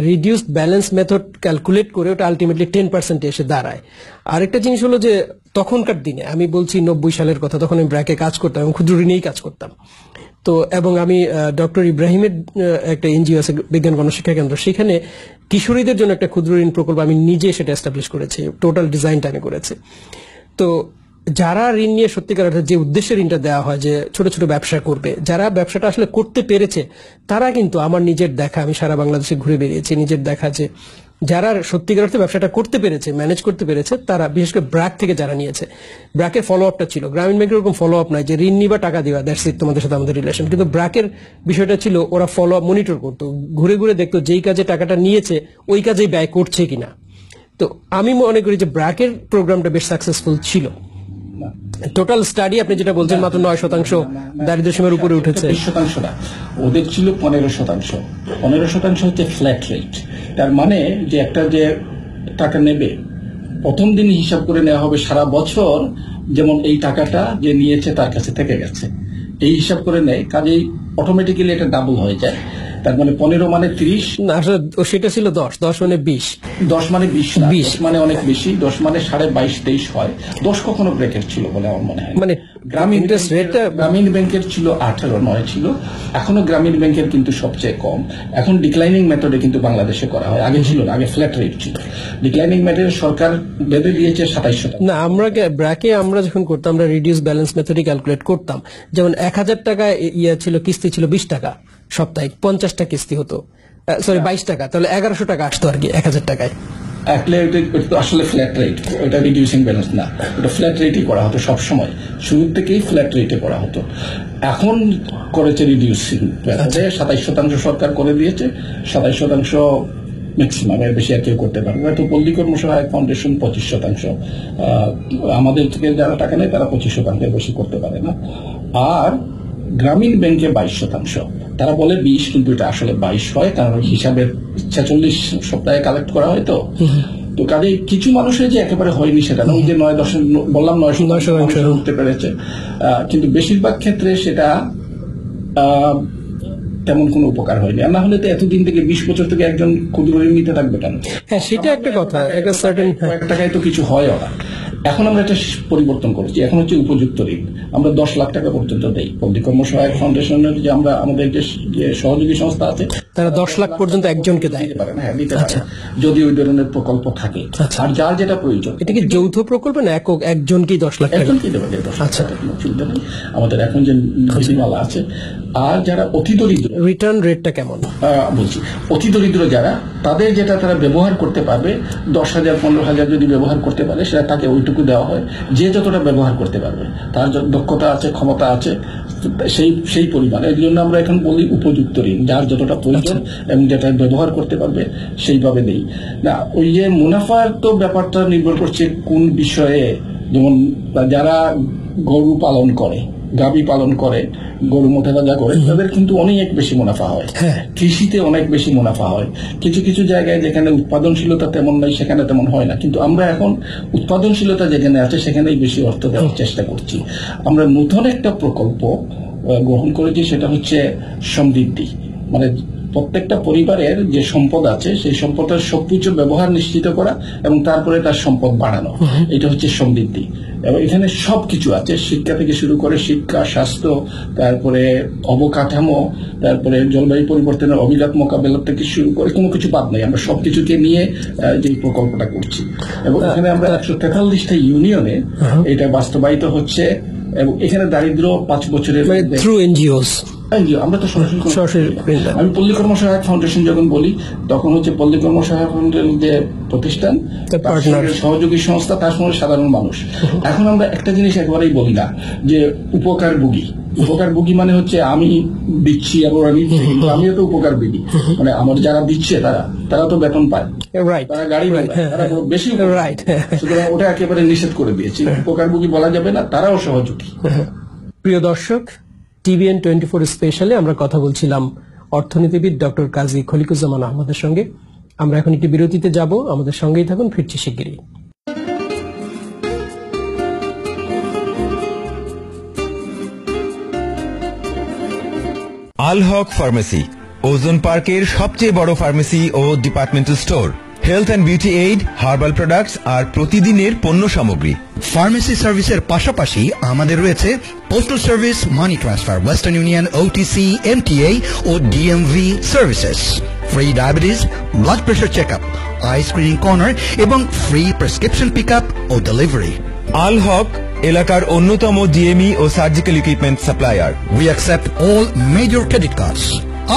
রিডিউসড ব্যালেন্স মেথড ক্যালকুলেট করে ওটা আলটিমেটলি 10% এসে দাঁড়ায়। আরেকটা জিনিস হলো যে তখনকার দিনে, আমি বলছি 90 সালের কথা, তখন আমি ব্র্যাকে কাজ করতাম এবং ক্ষুদ্র ঋণেই কাজ করতাম। তো এবং আমি ডক্টর ইব্রাহিমের একটা এনজিও আছে, বিজ্ঞান গণশিক্ষা কেন্দ্র, সেখানে কিশোরীদের জন্য একটা ক্ষুদ্র ঋণ প্রকল্প আমি নিজে সেটা এস্টাবলিশ করেছি, টোটাল ডিজাইনটা আমি করেছি। তো যারা ঋণ নিয়ে সত্যিকার অর্থে যে উদ্দেশ্যে ঋণটা দেওয়া হয় যে ছোট ছোট ব্যবসা করবে, যারা ব্যবসাটা আসলে করতে পেরেছে, তারা কিন্তু আমার নিজের দেখা, আমি সারা বাংলাদেশে ঘুরে বেরিয়েছি, নিজের দেখা যে যারা সত্যিকার অর্থে ব্যবসাটা করতে পেরেছে, ম্যানেজ করতে পেরেছে, তারা বিশেষ করে ব্র্যাক থেকে যারা নিয়েছে, ব্র্যাকের ফলো আপটা ছিল। গ্রামীণ ব্যাংকের ওরকম ফলো আপ নাই যে ঋণ নিবা টাকা দিবা, দ্যাটস ইট, তোমাদের সাথে আমাদের রিলেশন। কিন্তু ব্র্যাকের বিষয়টা ছিল ওরা ফলো আপ মনিটর করতো, ঘুরে ঘুরে দেখতো যেই কাজে টাকাটা নিয়েছে ওই কাজেই ব্যয় করছে কিনা। তো আমি মনে করি যে ব্র্যাকের প্রোগ্রামটা বেশ সাকসেসফুল ছিল। টোটাল স্টাডি আপনি যেটা বলছেন মাত্র 9% দারিদ্র সীমার উপরে উঠেছে। 20% না, ওদের ছিল 15%। 15% হচ্ছে ফ্ল্যাট রেট। তার মানে যে একটা যে টাকা নেবে প্রথম দিন হিসাব করে নেওয়া হবে সারা বছর, যেমন এই টাকাটা যে নিয়েছে তার কাছে থেকে গেছে, এই হিসাব করে নেয়, কাজেই অটোমেটিক্যালি এটা ডাবল হয়ে যায়। তার মানে 15 মানে 30, না আসলে সেটা ছিল 10 মানে 20, 10 মানে 20 মানে অনেক বেশি, 10 মানে 22.5-23 হয়। 10 কখনো ব্রেকের ছিল বলে আমার মনে হয়। মানে গ্রামীণ ব্যাংকের ছিল 18-9 ছিল, এখনো গ্রামীণ ব্যাংকের কিন্তু সবচেয়ে কম। এখন ডিক্লাইনিং মেথডে কিন্তু বাংলাদেশে করা হয়, আগে ছিল না, আগে ফ্ল্যাট রেট ছিল। ডিক্লাইনিং মেথডে সরকার বেঁধে দিয়েছে 27%। না, আমরা ব্র্যাকে আমরা যখন করতাম, আমরা রিডিউস ব্যালেন্স মেথডে ক্যালকুলেট করতাম। যেমন 1000 টাকা ছিল, কিস্তি ছিল 20 টাকা, সপ্তাহে 50টা কিস্তি হতো, সরি 22 টাকা, তাহলে 1100 টাকা আসতো আর কি 1000 টাকায়। আসলে ফ্ল্যাট রেট, ওটা রিডিউসিং ব্যালেন্স না, ওটা ফ্ল্যাট রেটই করা হতো সব সময়, শুরু থেকেই ফ্ল্যাট রেটে করা হতো। এখন করেছে রিডিউসিং, 27% সরকার করে দিয়েছে, 27% ম্যাক্সিমাম, এর বেশি আর কেউ করতে পারবে। হয়তো পল্লী কর্মসহায়ক ফাউন্ডেশন 25%, আমাদের থেকে যারা টাকা নেয় তারা 25%, বেশি করতে পারে না। আর গ্রামীণ ব্যাংকে 22%, তারা বলে 20, কিন্তু এটা আসলে 22 হয়, কারণ হিসাবের 46 সপ্তাহে কালেক্ট করা হয়। তো কাজে কিছু মানুষের যে একেবারে হয়নি সেটা না, ওই যে 9-10 বললাম 9% উঠতে পেরেছে, কিন্তু বেশিরভাগ ক্ষেত্রে সেটা তেমন কোনো উপকার হয়নি। আর না হলে তো এতদিন থেকে 20 বছর থেকে একজন ক্ষুদ্র ঋণ নিতে থাকবে কেন? হ্যাঁ, সেটা একটা কথা, একটা সার্টেন কয়েক টাকায় তো কিছু হয় ওরা। এখন আমরা এটা পরিবর্তন করেছি, এখন হচ্ছে উপযুক্ত ঋণ, আমরা 10 লাখ টাকা পর্যন্ত দেই। পল্লী কর্মসহায়ক ফাউন্ডেশনের যে আমাদের যে সহযোগী সংস্থা আছে, তারা 10 লাখ পর্যন্ত একজনকে দেয়, দিতে পারে না, হ্যাঁ দিতে পারে, যদি ওই ধরনের প্রকল্প থাকে। আর যার যেটা প্রয়োজন। এটা কি যৌথ প্রকল্প না একজনকেই 10 লাখ টাকা? একজনকেই দেবে 10 লাখ টাকা, কোনো চিন্তা নেই। আমাদের এখন যে নীতিমালা আছে, আর যারা অতি দরিদ্র, রিটার্ন রেটটা কেমন বলছি, অতি দরিদ্র যারা, তাদের যেটা তারা ব্যবহার করতে পারবে, 10,000 15,000 যদি ব্যবহার করতে পারে, সেটা তাকে ওইটুকু দেওয়া হয়, যে যতটা ব্যবহার করতে পারবে, তার দক্ষতা আছে, ক্ষমতা আছে, সেই পরিমাণে। এই জন্য আমরা এখন বলি উপযুক্ত ঋণ, যার যতটা প্রয়োজন এবং যেটা ব্যবহার করতে পারবে সেইভাবে দেই না। ওই যে মুনাফার তো ব্যাপারটা নির্ভর করছে কোন বিষয়ে, যেমন যারা গরু পালন করে, গাভী পালন করে, গরু মোটা তাজা করে, তাদের কিন্তু অনেক বেশি মুনাফা হয়, কৃষিতে অনেক বেশি মুনাফা হয়। কিছু কিছু জায়গায় যেখানে উৎপাদনশীলতা তেমন নাই সেখানে তেমন হয় না, কিন্তু আমরা এখন উৎপাদনশীলতা যেখানে আছে সেখানেই বেশি অর্থ দেওয়ার চেষ্টা করছি। আমরা নতুন একটা প্রকল্প গ্রহণ করেছি, সেটা হচ্ছে সমৃদ্ধি, মানে প্রত্যেকটা পরিবারের যে সম্পদ আছে সেই সম্পদের সবকিছু ব্যবহার নিশ্চিত করা এবং তারপরে তার সম্পদ বাড়ানো, এটা হচ্ছে সমৃদ্ধি। এবং এখানে সবকিছু আছে, শিক্ষা থেকে শুরু করে শিক্ষা, স্বাস্থ্য, তারপরে অবকাঠামো, তারপরে জলবায়ু পরিবর্তনের অবিঘাত মোকাবেলা থেকে শুরু করে কোনো কিছু বাদ নাই। আমরা সবকিছুকে নিয়ে যে প্রকল্পটা করছি এবং এখানে আমরা 143টা ইউনিয়নে এটা বাস্তবায়িত হচ্ছে এবং এখানে দারিদ্র 5 বছরের থ্রু এনজিওস। আমরা তো সরাসরি আমি পল্লী কর্মসহায়ক ফাউন্ডেশন যখন বলি তখন হচ্ছে পল্লী কর্মসহায়ক ফাউন্ডেশন যে প্রতিষ্ঠান, সহযোগী সংস্থা, তার সঙ্গে সাধারণ মানুষ। এখন আমরা একটা জিনিস একবারেই বলি না যে উপকারভোগী। উপকারভোগী মানে হচ্ছে আমি দিচ্ছি আর ওরা নিচ্ছে, কিন্তু আমিও তো উপকারভোগী। মানে আমার যারা দিচ্ছে তারা তো বেতন পায়, তারা গাড়ি পায়, তারা বেশি, সুতরাং ওটা একেবারে নিষেধ করে দিয়েছি। উপকারভোগী বলা যাবে না, তারাও সহযোগী। প্রিয় দর্শক, টিভিএন 24 স্পেশালে আমরা কথা বলছিলাম অর্থনীতিবিদ ডক্টর কাজী খলিকুজ্জামান আহমদের সঙ্গে। আমরা এখন একটি বিরতিতে যাব, আমাদের সঙ্গেই থাকুন, ফিরছি শিগগিরই। আল হক ফার্মেসি, ওজন পার্কের সবচেয়ে বড় ফার্মেসি ও departmental store. Health and beauty aid, herbal products আর প্রতিদিনের পণ্য সামগ্রী। ফার্মেসি সার্ভিসের পাশাপাশি আমাদের রয়েছে postal service, money transfer, Western Union, OTC, MTA ও DMV services, free diabetes, blood pressure checkup, eye screening corner এবং ফ্রি প্রেসক্রিপশন পিকআপ ও ডেলিভারি। আল হক এলাকার অন্যতম ডিএমই ও surgical equipment supplier. We accept all major credit cards.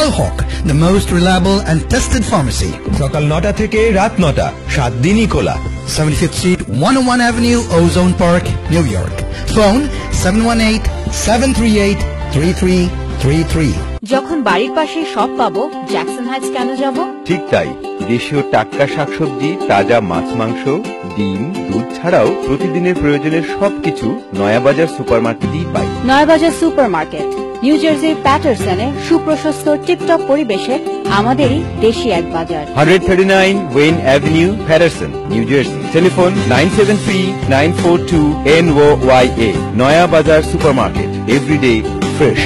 Al Haq, the most reliable and tested pharmacy. সকাল 9টা থেকে রাত 9টা, 7 দিনই খোলা। 75th Street, 101 Avenue, Ozone Park, New York. Phone 718-738-3333. যখন বাড়ির পাশে সব পাবো, জ্যাকসন হাইটস কেন যাব? ঠিক তাই, দেশীয় টাটকা শাকসবজি, তাজা মাছ, মাংস, ডিম, দুধ ছাড়াও প্রতিদিনের প্রয়োজনের সবকিছু নয়াবাজার সুপারমার্কেটেই পাই। নয়াবাজার সুপারমার্কেট, নিউ জার্সির প্যাটারসনে সুপ্রশস্ত টিপটপ পরিবেশে আমাদেরই দেশি এক বাজার। 139 Wayne avenue, Paterson, New Jersey. Telephone 973-942-NOYA। Noyabazar supermarket, everyday fresh.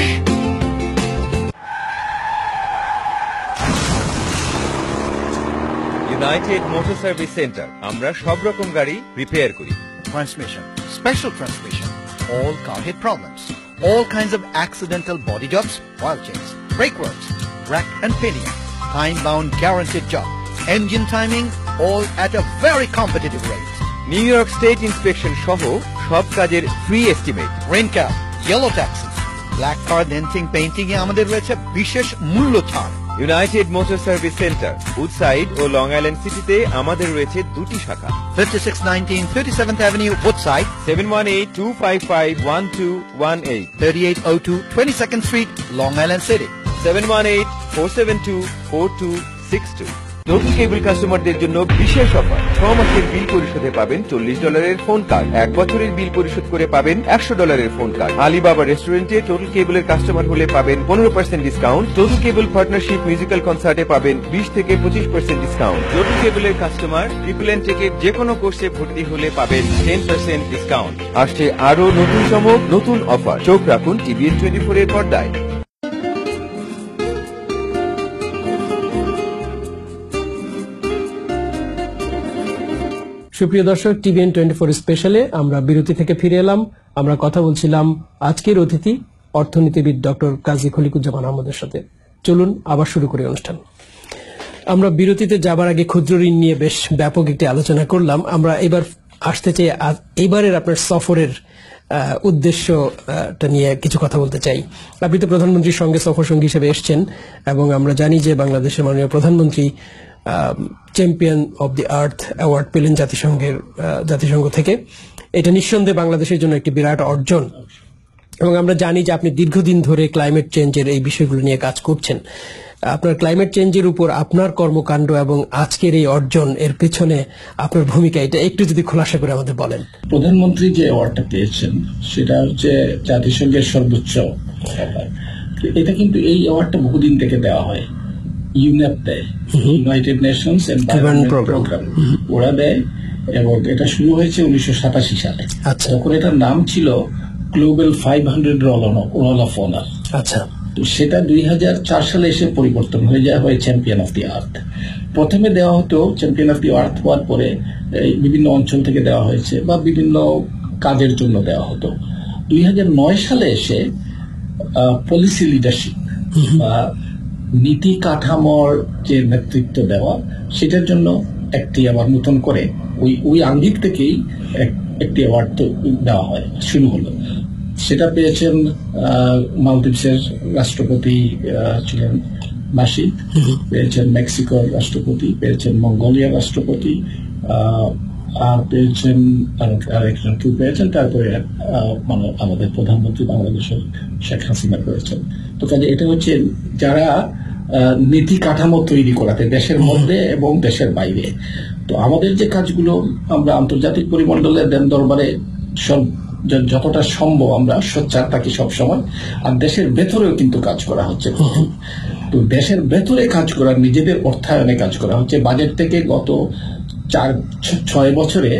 United motor service centre, আমরা সব রকম গাড়ি রিপেয়ার করি। Transmission, special transmission, all car hit problems, all kinds of accidental body jobs, oil change, brake works, rack and pinion, time-bound guaranteed job, engine timing, all at a very competitive rate. New York State inspection সহ সব কাজের free estimate. Rain cap, yellow taxis, black car denting painting এ আমাদের রয়েছে বিশেষ মূল্য ছাড়। United motor service Center, Woodside ও লং আইল্যান্ড সিটিতে আমাদের রয়েছে 2টি শাখা। 5619 37th Avenue, Woodside. 718-255-1218. 3802 22nd Street, Long Island City. 718-472-4262। নতুন কেবল কাস্টমারদের জন্য বিশেষ অফার। 6 মাসের বিল পরিশোধে পাবেন $40 ফোন কার্ড, 1 বছরের বিল পরিশোধ করে পাবেন $100 ফোন কার্ড। আলিবাবা রেস্টুরেন্টে টোটাল কেবলের কাস্টমার হলে পাবেন 15% ডিসকাউন্ট। টোটাল কেবল পার্টনারশিপ মিউজিক্যাল কনসার্টে পাবেন 20 থেকে 25% ডিসকাউন্ট। টোটাল কেবলের কাস্টমার ট্রিপল এন থেকে যে কোনো কোর্সে ভর্তি হলে পাবেন 10% ডিসকাউন্ট। আসছে আরো নতুন চমক, নতুন অফার। চোখ রাখুন টিভিএন 24 এর পর্দায়। সুপ্রিয় দর্শক, টিভিএন 24 স্পেশালে আমরা বিরতি থেকে ফিরে এলাম। আমরা কথা বলছিলাম আজকের অতিথি অর্থনীতিবিদ ডক্টর কাজী খলিকুজ্জামান আহমদের সাথে। চলুন আবার শুরু করি অনুষ্ঠান। আমরা বিরতিতে যাবার আগে ক্ষুদ্র ঋণ নিয়ে বেশ ব্যাপক একটি আলোচনা করলাম। আমরা এবার আসতে চাই এইবারের আপনার সফরের উদ্দেশ্যটা নিয়ে কিছু কথা বলতে চাই। আপনি তো প্রধানমন্ত্রীর সঙ্গে সফর সঙ্গী হিসেবে এসছেন এবং আমরা জানি যে বাংলাদেশের মাননীয় প্রধানমন্ত্রী champion of the earth award পেলেন জাতিসংঘ থেকে। এটা নিঃসন্দেহে বাংলাদেশের জন্য একটি বিরাট অর্জন এবং আমরা জানি যে আপনি দীর্ঘদিন ধরে ক্লাইমেট চেঞ্জের এই বিষয়গুলো নিয়ে কাজ করছেন। আপনার ক্লাইমেট চেঞ্জের উপর আপনার কর্মকাণ্ড এবং আজকের এই অর্জন এর পেছনে আপনার ভূমিকা, এটা একটু যদি খোলাসা করে আমাদের বলেন। প্রধানমন্ত্রী যে অ্যাওয়ার্ডটা পেয়েছেন সেটা হচ্ছে জাতিসংঘের সর্বোচ্চ অ্যাওয়ার্ড। এটা কিন্তু এই অ্যাওয়ার্ডটা বহুদিন থেকে দেওয়া হয়, ইউনেপ দেয়, ইউনাইটেড নেশনস এনভায়রনমেন্ট প্রোগ্রাম, ওরা দেয় এবং এটা শুরু হয়েছে 1987 সালে। তখন এটার নাম ছিল গ্লোবাল 500 রোল অফ অনার। আচ্ছা, তো তো সেটা 2004 সালে এসে পরিবর্তন হয়ে যায়, হয় চ্যাম্পিয়ন অফ দি আর্থ। প্রথমে দেওয়া হতো চ্যাম্পিয়ন অফ দি আর্থ হওয়ার পরে বিভিন্ন অঞ্চল থেকে দেওয়া হয়েছে বা বিভিন্ন কাজের জন্য দেওয়া হতো। 2009 সালে এসে পলিসি লিডারশিপ বা নীতি কাঠামোর যে নেতৃত্ব দেওয়া, সেটার জন্য একটি আবার নতুন করে ওই আঙ্গিক থেকেই একটি অ্যাওয়ার্ড দেওয়া হয়, শুরু হলো। সেটা পেয়েছেন মালদ্বীপের রাষ্ট্রপতি ছিলেন নাশিদ, পেয়েছেন মেক্সিকোর রাষ্ট্রপতি, পেয়েছেন মঙ্গোলিয়ার রাষ্ট্রপতি, আর পেয়েছেন আরেকজন কেউ পেয়েছেন, তারপরে মানে আমাদের প্রধানমন্ত্রী বাংলাদেশের শেখ হাসিনা পেয়েছেন। তো কাজে এটা হচ্ছে যারা নীতি কাঠামো তৈরি করাতে দেশের মধ্যে এবং দেশের বাইরে। তো আমাদের যে কাজগুলো আমরা আন্তর্জাতিক পরিমণ্ডলে দেন দরবারে সব যতটা সম্ভব আমরা সোচ্চার থাকি সবসময়, আর দেশের ভেতরেও কিন্তু কাজ করা হচ্ছে। তো দেশের ভেতরে কাজ করার, নিজেদের অর্থায়নে কাজ করা হচ্ছে। বাজেট থেকে গত 4-6 বছরে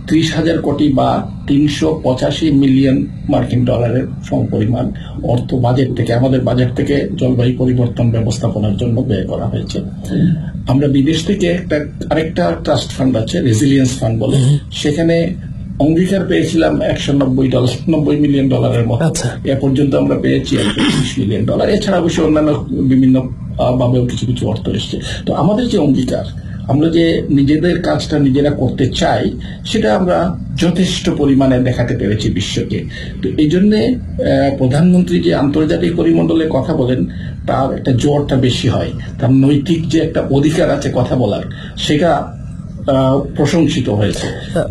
30,000 কোটি বা 385 মিলিয়ন মার্কিন ডলারের সমপরিমাণ অর্থ বাজেট থেকে, আমাদের বাজেট থেকে জলবায়ু পরিবর্তন ব্যবস্থাপনার জন্য ব্যয় করা হয়েছে। আমরা বিদেশ থেকে আরেকটা ট্রাস্ট ফান্ড আছে, রেজিলিয়েন্স ফান্ড বলে, সেখানে অঙ্গীকার পেয়েছিলাম 190 মিলিয়ন ডলারের মতো। এ পর্যন্ত আমরা পেয়েছি 120 মিলিয়ন ডলার। এছাড়া অবশ্যই অন্যান্য বিভিন্ন ভাবেও কিছু কিছু অর্থ এসছে। তো আমাদের যে অঙ্গীকার, আমরা যে নিজেদের কাজটা নিজেরা করতে চাই, সেটা আমরা যথেষ্ট পরিমাণে দেখাতে পেরেছি বিশ্বকে। তো এই জন্যে প্রধানমন্ত্রী যে আন্তর্জাতিক পরিমণ্ডলে কথা বলেন, তার একটা জোরটা বেশি হয়। তার নৈতিক যে একটা অধিকার আছে কথা বলার, সেটা প্রশংসিত হয়েছে।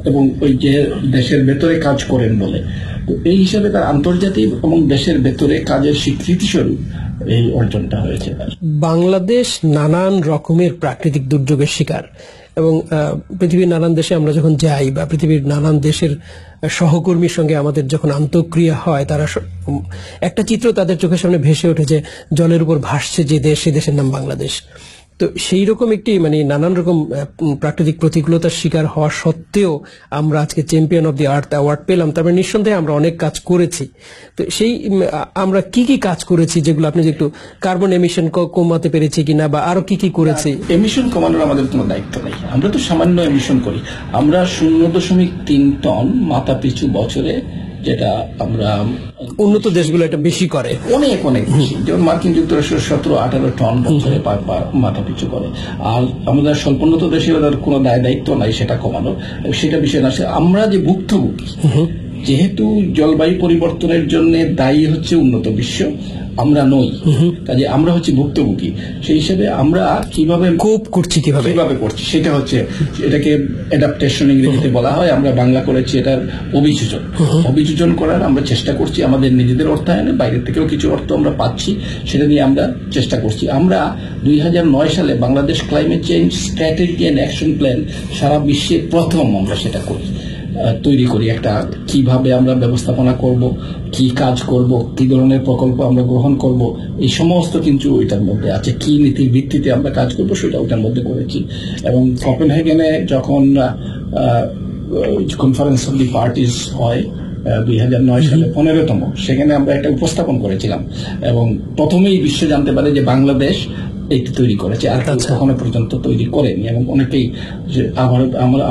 এবং ওই যে দেশের ভেতরে কাজ করেন বলে, তো এই হিসাবে তার আন্তর্জাতিক এবং দেশের ভেতরে কাজের স্বীকৃতি স্বরূপ এই অর্জনটা হয়েছে। বাংলাদেশ নানান রকমের প্রাকৃতিক দুর্যোগের শিকার, এবং পৃথিবীর নানান দেশে আমরা যখন যাই বা পৃথিবীর নানান দেশের সহকর্মীর সঙ্গে আমাদের যখন আন্তঃক্রিয়া হয়, তারা একটা চিত্র তাদের চোখের সামনে ভেসে ওঠে যে জলের উপর ভাসছে যে দেশ, সে দেশের নাম বাংলাদেশ। তো সেই রকম একটি মানে নানান রকম প্রাকৃতিক প্রতিকূলতার শিকার হওয়া সত্ত্বেও আমরা আজকে champion of the earth award পেলাম। তারপরে নিঃসন্দেহে আমরা অনেক কাজ করেছি। তো সেই আমরা কি কি কাজ করেছি, যেগুলো আপনি যে একটু কার্বন এমিশন কমাতে পেরেছি কিনা, বা আরো কি কি করেছি? এমিশন কমানোর আমাদের কোনো দায়িত্ব নেই, আমরা তো সামান্য এমিশন করি। আমরা 0.3 টন মাথা পিছু বছরে, যেটা আমরা উন্নত দেশগুলো এটা বেশি করে, অনেক অনেক বেশি। যেমন মার্কিন যুক্তরাষ্ট্র 17-18 টন বছরে মাথা পিছু করে। আর আমাদের স্বল্পোন্নত দেশে ওদের কোনো দায়িত্ব নাই সেটা কমানোর, সেটা বিষয় না। আমরা যে ভুক্তভোগী, যেহেতু জলবায়ু পরিবর্তনের জন্য দায়ী হচ্ছে উন্নত বিশ্ব, আমরা নই, কাজে আমরা হচ্ছে ভুক্তভোগী। সেই হিসেবে আমরা কিভাবে কোপ করছি, কিভাবে করছি, সেটা হচ্ছে, এটাকে অ্যাডাপ্টেশন ইংরেজিতে বলা হয়। আমরা বাংলা করেছি এটার অভিযোজন। অভিযোজন করার আমরা চেষ্টা করছি আমাদের নিজেদের অর্থায়নে, বাইরের থেকেও কিছু অর্থ আমরা পাচ্ছি, সেটা নিয়ে আমরা চেষ্টা করছি। আমরা 2009 সালে Bangladesh climate change strategy and action plan সারা বিশ্বে প্রথম আমরা সেটা তৈরি করি। একটা কিভাবে আমরা ব্যবস্থাপনা করব, কি কাজ করব, কি ধরনের প্রকল্প আমরা গ্রহণ করব, এই সমস্ত কিন্তু ওইটার মধ্যে আছে। কি নীতির ভিত্তিতে আমরা কাজ করব, সেটা ওইটার মধ্যে করেছি। এবং কোপেনহেগেনে যখন কনফারেন্স অফ দি পার্টিস হয় 2009 সালে 15তম, সেখানে আমরা একটা উপস্থাপন করেছিলাম, এবং প্রথমেই বিশ্ব জানতে পারে যে বাংলাদেশ এটি তৈরি করেছে, আর কখনো পর্যন্ত তৈরি করেনি। এবং অনেকেই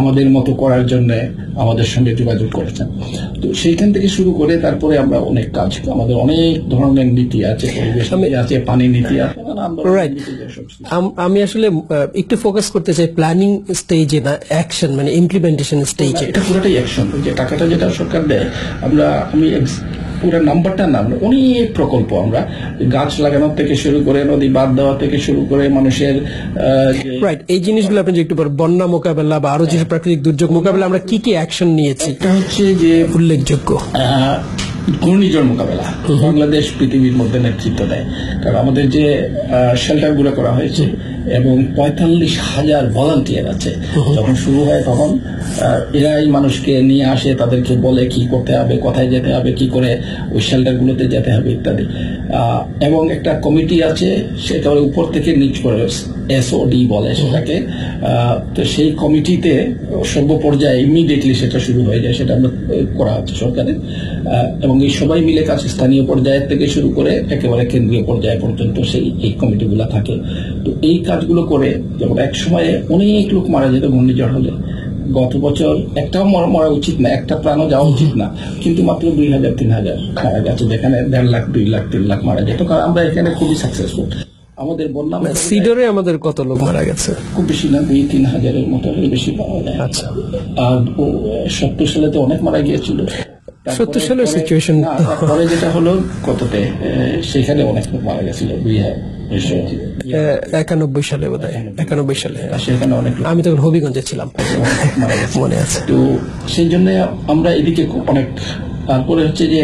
আমাদের মতো করার জন্য আমাদের সঙ্গে যোগাযোগ করেছেন। তো সেইখান থেকে শুরু করে তারপরে আমরা অনেক কাজ, আমাদের অনেক ধরনের নীতি আছে, পরিবেশ আছে, পানি নীতি আছে। আমি আসলে একটু ফোকাস করতে চাই প্ল্যানিং স্টেজে না, অ্যাকশন মানে ইমপ্লিমেন্টেশন স্টেজে। এটা পুরোটাই অ্যাকশন। যে টাকাটা যেটা সরকার দেয়, আমি পুরো নাম্বারটা না, অনেক প্রকল্প, আমরা গাছ লাগানোর থেকে শুরু করে নদী বাঁধ দেওয়া থেকে শুরু করে মানুষের রাইট, এই জিনিসগুলো আপনি যে একটু বন্যা মোকাবেলা বা আরো যেসব প্রাকৃতিক দুর্যোগ মোকাবেলা আমরা কি কি অ্যাকশন নিয়েছি, এটা হচ্ছে যে উল্লেখযোগ্য ঘূর্ণিঝড় মোকাবেলা। বাংলাদেশ পৃথিবীর মধ্যে নেতৃত্ব দেয়, কারণ আমাদের যে শেল্টার গুলো করা হয়েছে এবং 45,000 ভলান্টিয়ার আছে। যখন শুরু হয় তখন এরাই মানুষকে নিয়ে আসে, তাদেরকে বলে কি করতে হবে, কোথায় যেতে হবে, কি করে ওই শেল্টারগুলোতে যেতে হবে ইত্যাদি। এবং একটা কমিটি আছে, সেটা উপর থেকে নিচ করে SOD বলে সেটাকে। তো সেই কমিটিতে সর্ব পর্যায়ে ইমিডিয়েটলি সেটা শুরু হয়ে যায়, সেটা আমরা করা হচ্ছে সরকারের। এবং এই সবাই মিলে কাছে স্থানীয় পর্যায়ের থেকে শুরু করে একেবারে কেন্দ্রীয় পর্যায় পর্যন্ত এই কমিটিগুলো থাকে। তো এই কাজগুলো করে, যেমন এক সময়ে অনেক লোক মারা যেত ঘূর্ণিঝড় হলে। গত বছর একটাও মরা উচিত না, একটা প্রাণও যাওয়া উচিত না, কিন্তু মাত্র 2000-3000 মারা গেছে, যেখানে 1.5 লাখ 2 লাখ 3 লাখ মারা যেত। কারণ আমরা এখানে খুবই সাকসেসফুল। আমাদের বন্যা সিডরে আমাদের কত লোক মারা গেছে? খুব বেশি না, 2-3 হাজারের মতো বেশি পাওয়া যায়। আচ্ছা। আর 70 সালে তো অনেক মারা গিয়েছিল। 70 সালের সিচুয়েশন পরে যেটা হলো কততে, সেখানে অনেক লোক মারা গেছিল 91 সালে বোধহয়, 91 সালে। সেখানে অনেক লোক, আমি তখন হবিগঞ্জে ছিলাম, মারা গেছে মনে আছে। তো সেই জন্য আমরা এদিকে অনেক, তারপরে হচ্ছে যে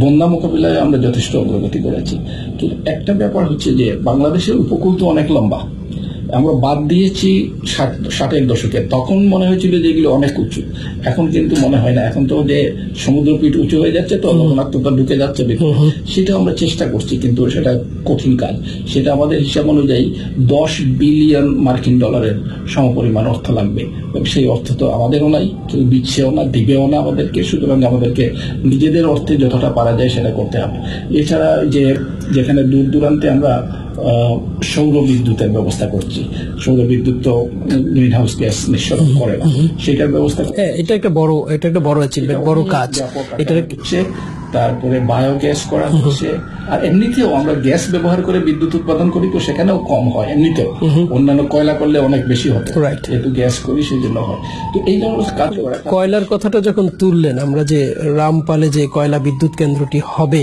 বন্যা মোকাবিলায় আমরা যথেষ্ট অগ্রগতি করেছি। কিন্তু একটা ব্যাপার হচ্ছে যে বাংলাদেশের উপকূল তো অনেক লম্বা, আমরা বাদ দিয়েছি 60-এর দশকে, তখন মনে হয়েছিল যে এগুলো অনেক উঁচু, এখন কিন্তু মনে হয় না। এখন তো যে সমুদ্রপিঠ উঁচু হয়ে যাচ্ছে, তো লবণাক্ততা ঢুকে যাচ্ছে ভিতরে, সেটা আমরা চেষ্টা করছি, কিন্তু সেটা কঠিন কাজ। সেটা আমাদের হিসাব অনুযায়ী $10 বিলিয়ন সমপরিমাণ অর্থ লাগবে। সেই অর্থ তো আমাদেরও নাই, কেউ দিচ্ছেও না, দিবেও না আমাদেরকে। সুতরাং আমাদেরকে নিজেদের অর্থে যতটা পারা যায় সেটা করতে হবে। এছাড়া যেখানে দূর দূরান্তে আমরা সৌর বিদ্যুতের ব্যবস্থা করছি, সৌর বিদ্যুৎ তো গ্রিন হাউস গ্যাস নিঃসরণ করে না, সেটার ব্যবস্থা, এটা একটা বড় অ্যাচিভমেন্ট, বড় কাজ এটা হচ্ছে। তারপরে বায়োগ্যাস করা হচ্ছে। আর এমনিতেও আমরা গ্যাস ব্যবহার করে বিদ্যুৎ উৎপাদন করি, তো সেখানেও কম হয় এমনিতেও, অন্যান্য কয়লা করলে অনেক বেশি হতো, যেহেতু গ্যাস করি সেই জন্য হয়। তো এই ধরনের কাজ করা। কয়লার কথাটা যখন তুললেন, আমরা যে রামপালে যে কয়লা বিদ্যুৎ কেন্দ্রটি হবে,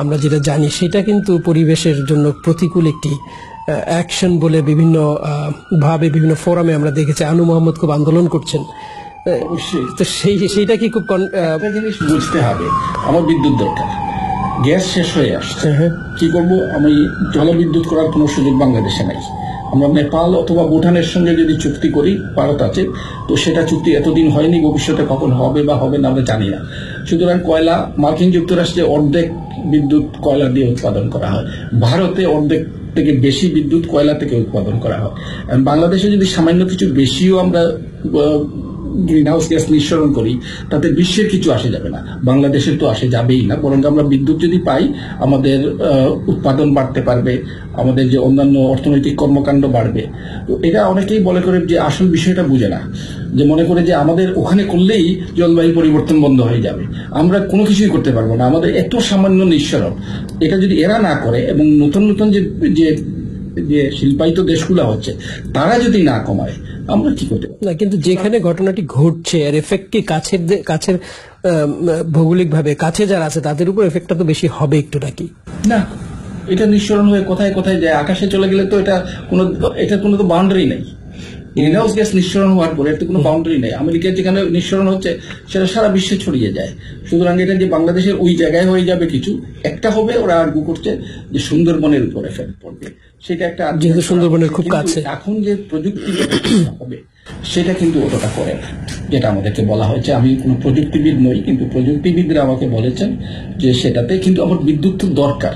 আমরা যেটা জানি সেটা কিন্তু পরিবেশের জন্য প্রতিকূল একটি অ্যাকশন বলে বিভিন্ন ভাবে বিভিন্ন ফোরামে আমরা দেখেছি। আনু মোহাম্মদ খুব আন্দোলন করছেন। তো সেইটা কি খুব একটা জিনিস বুঝতে হবে, আমার বিদ্যুৎ দরকার, গ্যাস শেষ হয়ে আসছে, কি করব? আমি জলবিদ্যুৎ করার কোনো সুযোগ বাংলাদেশে নাই। আমরা নেপাল অথবা ভুটানের সঙ্গে যদি চুক্তি করি, ভারত আছে, তো সেটা চুক্তি এতদিন হয়নি, ভবিষ্যতে কখন হবে বা হবে না আমরা জানি না। সুতরাং কয়লা মার্কিন যুক্তরাষ্ট্রে অর্ধেক বিদ্যুৎ কয়লা দিয়ে উৎপাদন করা হয়, ভারতে অর্ধেক থেকে বেশি বিদ্যুৎ কয়লা থেকে উৎপাদন করা হয়। বাংলাদেশে যদি সামান্য কিছু বেশিও আমরা গ্রিন হাউস গ্যাস নিঃসরণ করি, তাতে বিশ্বের কিছু আসে যাবে না, বাংলাদেশের তো আসে যাবেই না। বরং আমরা বিদ্যুৎ যদি পাই, আমাদের উৎপাদন বাড়তে পারবে, আমাদের যে অন্যান্য অর্থনৈতিক কর্মকাণ্ড বাড়বে। তো এটা অনেকেই বলে করে যে আসল বিষয়টা বুঝে না, যে মনে করে যে আমাদের ওখানে করলেই জলবায়ু পরিবর্তন বন্ধ হয়ে যাবে, আমরা কোনো কিছুই করতে পারবো না, আমাদের এত সামান্য নিঃসরণ। এটা যদি এরা না করে, এবং নতুন নতুন যে শিল্পায়িত দেশগুলো হচ্ছে তারা যদি না কমায়, আমরা কি করতে পারি? না, কিন্তু যেখানে ঘটনাটি ঘটছে এর এফেক্ট কি কাছের ভৌগোলিক ভাবে কাছে যারা আছে তাদের উপর এফেক্টটা তো বেশি হবে একটু, নাকি? না, এটা নিঃসরণ হয়ে কোথায় কোথায় যায়, আকাশে চলে গেলে তো এটার কোনো তো বাউন্ডারি নেই। গ্রিন হাউস গ্যাস নিঃসরণ হওয়ার পরে এর তো কোনো বাউন্ডারি নেই। আমেরিকার যেখানে নিঃসরণ হচ্ছে সেটা সারা বিশ্বে ছড়িয়ে যায়। সুতরাং এটা যে বাংলাদেশের ওই জায়গায় হয়ে যাবে কিছু একটা হবে, ওরা আর্গু করছে যে সুন্দরবনের উপর এফেক্ট পড়বে, সেটা একটা, যেহেতু সুন্দরবনের খুব কাছে। এখন যে প্রযুক্তি হবে সেটা কিন্তু অতটা করে না, যেটা আমাদেরকে বলা হয়েছে। আমি কোনো প্রযুক্তিবিদ নই, কিন্তু প্রযুক্তিবিদরা আমাকে বলেছেন যে সেটাতে কিন্তু আমার বিদ্যুৎ তো দরকার,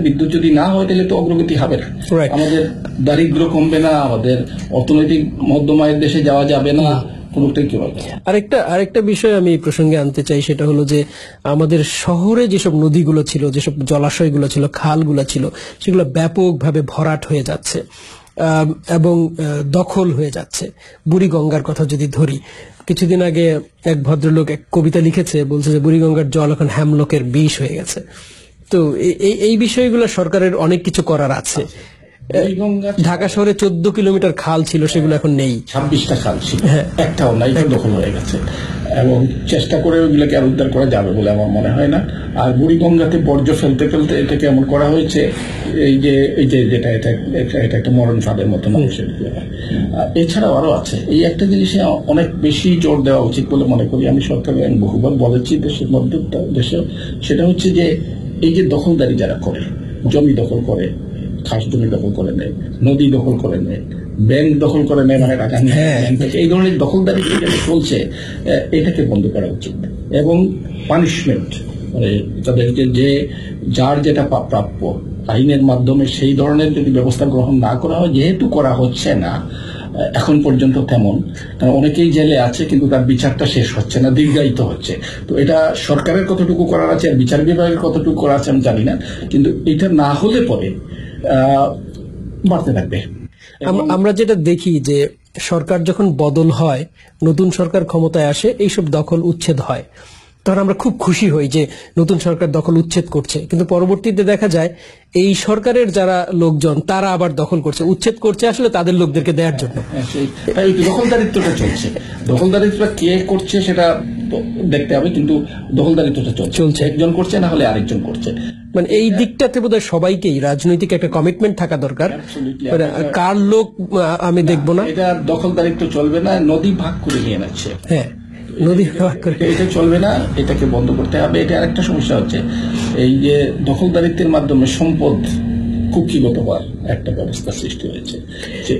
বিদ্যুৎ যদি না হয় তাহলে তো অগ্রগতি হবে না, আমাদের দারিদ্র্য কমবে না, আমাদের অর্থনৈতিক মধ্যমায়ের দেশে যাওয়া যাবে না, কোনোটাই কি হবে। আরেকটা বিষয় আমি এই প্রসঙ্গে আনতে চাই, সেটা হলো যে আমাদের শহরে যেসব নদীগুলো ছিল, যেসব জলাশয়গুলো ছিল, খালগুলো ছিল, সেগুলো ব্যাপকভাবে ভরাট হয়ে যাচ্ছে এবং দখল হয়ে যাচ্ছে। বুড়িগঙ্গার কথা যদি ধরি, কিছুদিন আগে এক ভদ্রলোক এক কবিতা লিখেছে, বলছে যে বুড়িগঙ্গার জল এখন হ্যামলকের বিষ হয়ে গেছে। তো এই বিষয়গুলো সরকারের অনেক কিছু করার আছে। ঢাকা শহরে 14 কিলোমিটার খাল ছিল, সেগুলো এখন নেই। 26টা খাল ছিল, একটাও নাই, দখল হয়ে গেছে। এবং চেষ্টা করে ওইগুলোকে আর উদ্ধার করা যাবে বলে আমার মনে হয় না। আর বুড়িগঙ্গাতে বর্জ্য ফেলতে ফেলতে এটাকে এমন করা হয়েছে, এই যে যেটা এটা একটা মরণ ফাঁদের মতো মানুষের। এছাড়াও আরো আছে। এই একটা জিনিসে অনেক বেশি জোর দেওয়া উচিত বলে মনে করি আমি। সরকারকে আমি বহুবার বলেছি দেশের মধ্যে, সেটা হচ্ছে যে এই যে দখলদারি যারা করে, জমি দখল করে, খাস জমি দখল করে নেয়, নদী দখল করে নেয়, ব্যাংক দখল করে নেয়, মানে টাকা নেয় ব্যাংক থেকে, এই ধরনের দখলদারি যেটা চলছে এটাকে বন্ধ করা উচিত। এবং পানিশমেন্ট, মানে তাদেরকে যে যার যেটা প্রাপ্য আইনের মাধ্যমে সেই ধরনের যদি ব্যবস্থা গ্রহণ না করা হয়, যেহেতু করা হচ্ছে না এখন পর্যন্ত তেমন, কারণ অনেকেই জেলে আছে কিন্তু তার বিচারটা শেষ হচ্ছে না, দীর্ঘায়িত হচ্ছে। তো এটা সরকারের কতটুকু করার আছে আর বিচার বিভাগের কতটুকু করা আছে আমি জানি না, কিন্তু এটা না হলে পরে বাড়তে থাকবে। আমরা যেটা দেখি যে সরকার যখন বদল হয়, নতুন সরকার ক্ষমতায় আসে, এইসব দখল উচ্ছেদ হয়, তখন আমরা খুব খুশি হই যে নতুন সরকার দখল উচ্ছেদ করছে, কিন্তু পরবর্তীতে দেখা যায় এই সরকারের যারা লোকজন তারা আবার দখল করছে, উচ্ছেদ করছে আসলে তাদের লোকদেরকে দেওয়ার জন্য। দখলদারিত্বটা চলছে, দখলদারিত্বটা কে করছে সেটা দেখতে হবে, কিন্তু দখলদারিত্বটা চলছে, একজন করছে না হলে আরেকজন করছে। মানে এই দিকটাতে বোধহয় সবাইকেই রাজনৈতিক একটা কমিটমেন্ট থাকা দরকার, কার লোক আমি দেখবো না, এটা দখলদারিত্ব চলবে না, নদী ভাগ করে নিয়ে নিচ্ছে। হ্যাঁ, নদী ভাগ করে, এটা চলবে না, এটাকে বন্ধ করতে হবে। এটা আরেকটা সমস্যা হচ্ছে, এই যে দখলদারিত্বের মাধ্যমে সম্পদ কুক্ষিগত হওয়ার একটা ব্যবস্থা সৃষ্টি হয়েছে, যে